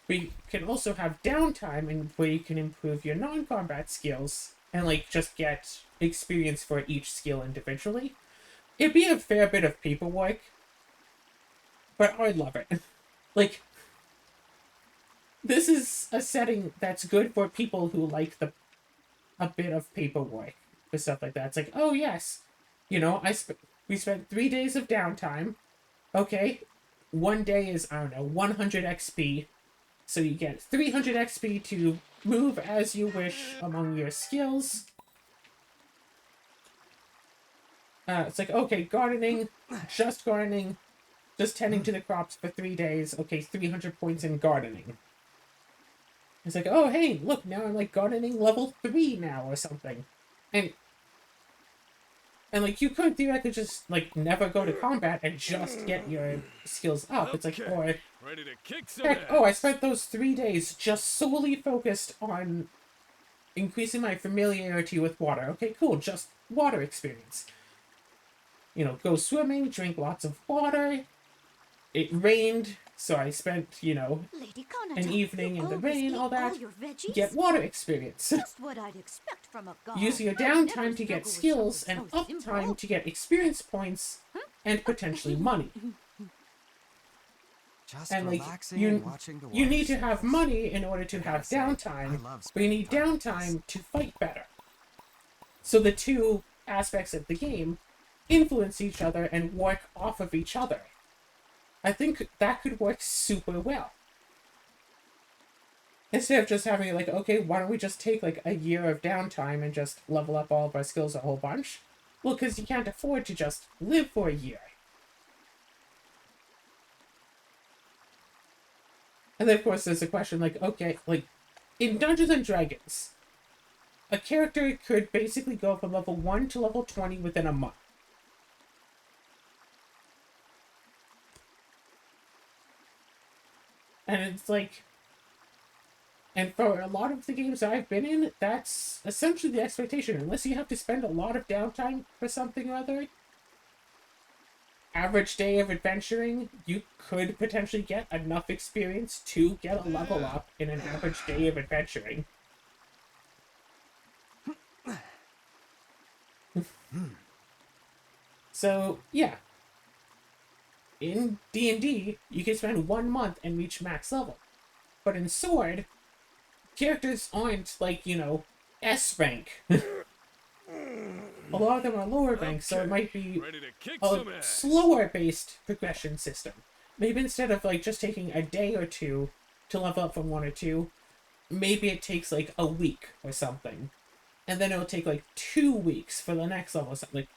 But you can also have downtime and where you can improve your non-combat skills and like just get experience for each skill individually. It'd be a fair bit of paperwork, but I'd love it. Like, this is a setting that's good for people who like a bit of paperwork and stuff like that. It's like, oh yes, we spent 3 days of downtime. Okay, 1 day is, I don't know, 100 XP. So you get 300 XP to move as you wish among your skills. It's like, okay, gardening, just tending to the crops for 3 days. Okay, 300 points in gardening. It's like, oh, hey, look, now I'm like gardening level 3 now or something. And like, you could theoretically just like never go to combat and just get your skills up. It's like, or ready to kick some heck, ass. oh, I spent those 3 days just solely focused on increasing my familiarity with water. Okay, cool, just water experience. Go swimming, drink lots of water. It rained, so I spent, Lady Kanata, an evening you in the always rain, eat all that. your veggies? Get water experience. Just what I'd expect from a god. Use your I'd never downtime to get struggle with skills and something so uptime simple. to get experience points and potentially money. Just And like, relaxing and watching the you water need to have surface. money in order to I have gotta say, I downtime, love but you need spending time with downtime to fight better. So the two aspects of the game influence each other and work off of each other. I think that could work super well. Instead of just having like, okay, why don't we just take like a year of downtime and just level up all of our skills a whole bunch? Well, because you can't afford to just live for a year. And then, of course, there's a question like, okay, like, in Dungeons and Dragons, a character could basically go from level 1 to level 20 within a month. And it's like, and for a lot of the games I've been in, that's essentially the expectation. Unless you have to spend a lot of downtime for something or other, average day of adventuring, you could potentially get enough experience to get a level up in an average day of adventuring. So, yeah. In D&D, you can spend 1 month and reach max level. But in Sword, characters aren't like, S rank. A lot of them are lower rank, so it might be Ready to kick a some ass. slower-based progression system. Maybe instead of like just taking a day or two to level up from 1 or 2, maybe it takes like a week or something. And then it'll take like 2 weeks for the next level or something. Like,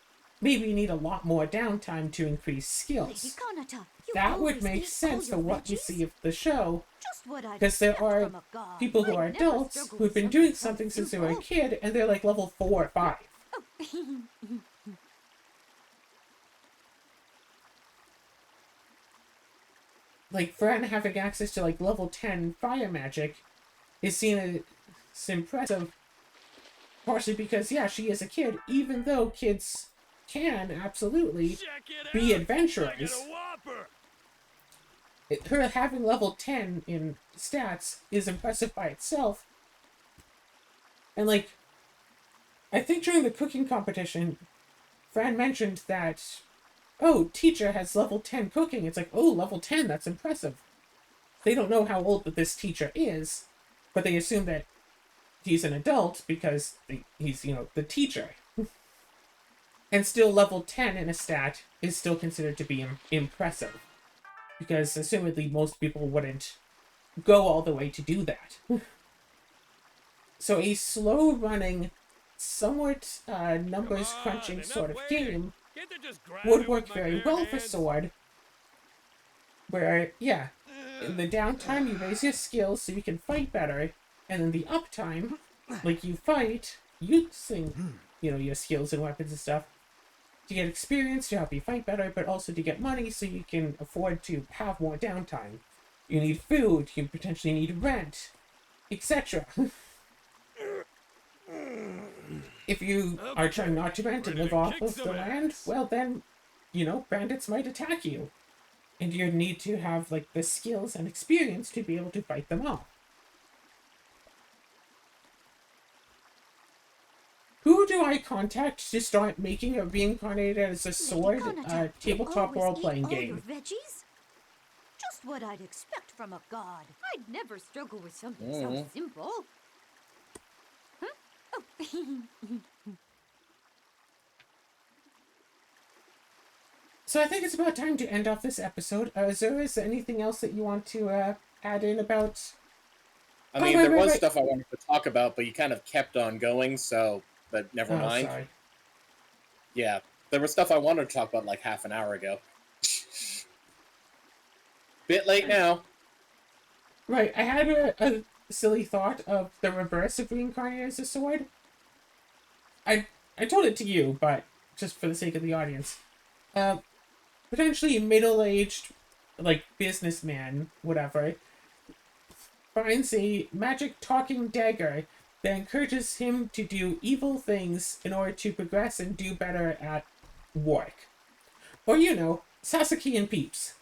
maybe you need a lot more downtime to increase skills. Lady Kanata, you That would always make eat sense all for your what you veggies? see of the show, Just what I'd because there expect are from a god. people who I'd are never adults struggle who've with been doing something something so since they were a simple. kid, and they're like level 4 or 5. Like, Fran having access to like level 10 fire magic is seen as impressive, partially because, yeah, she is a kid, even though kids can absolutely be adventurers. Her having level 10 in stats is impressive by itself. And, like, I think during the cooking competition, Fran mentioned that, oh, teacher has level 10 cooking. It's like, oh, level 10, that's impressive. They don't know how old this teacher is, but they assume that he's an adult because he's, you know, the teacher. And still level 10 in a stat is still considered to be impressive. Because assumedly most people wouldn't go all the way to do that. So a slow-running, somewhat numbers-crunching sort of game would work very well for Sword. Where, yeah, in the downtime you raise your skills so you can fight better, and in the uptime, like, you fight using, you know, your skills and weapons and stuff to get experience to help you fight better, but also to get money so you can afford to have more downtime. You need food, you potentially need rent, etc. If you are trying not to rent and live off of the land, well then, you know, bandits might attack you. And you need to have, like, the skills and experience to be able to fight them off. Who do I contact to start making a reincarnated as a sword tabletop role-playing game? Veggies? Just what I'd expect from a god. I'd never struggle with something so simple. Huh? Oh. So I think it's about time to end off this episode. Azura, is there anything else that you want to add in about... I mean, there was stuff I wanted to talk about, but you kind of kept on going, so... But never mind. Sorry. Yeah, there was stuff I wanted to talk about like half an hour ago. Bit late now. Right, I had a silly thought of the reverse of reincarnated as a sword. I told it to you, but just for the sake of the audience. Potentially middle-aged, like, businessman, whatever, finds a magic talking dagger that encourages him to do evil things in order to progress and do better at work. Or, you know, Sasuke and Peeps.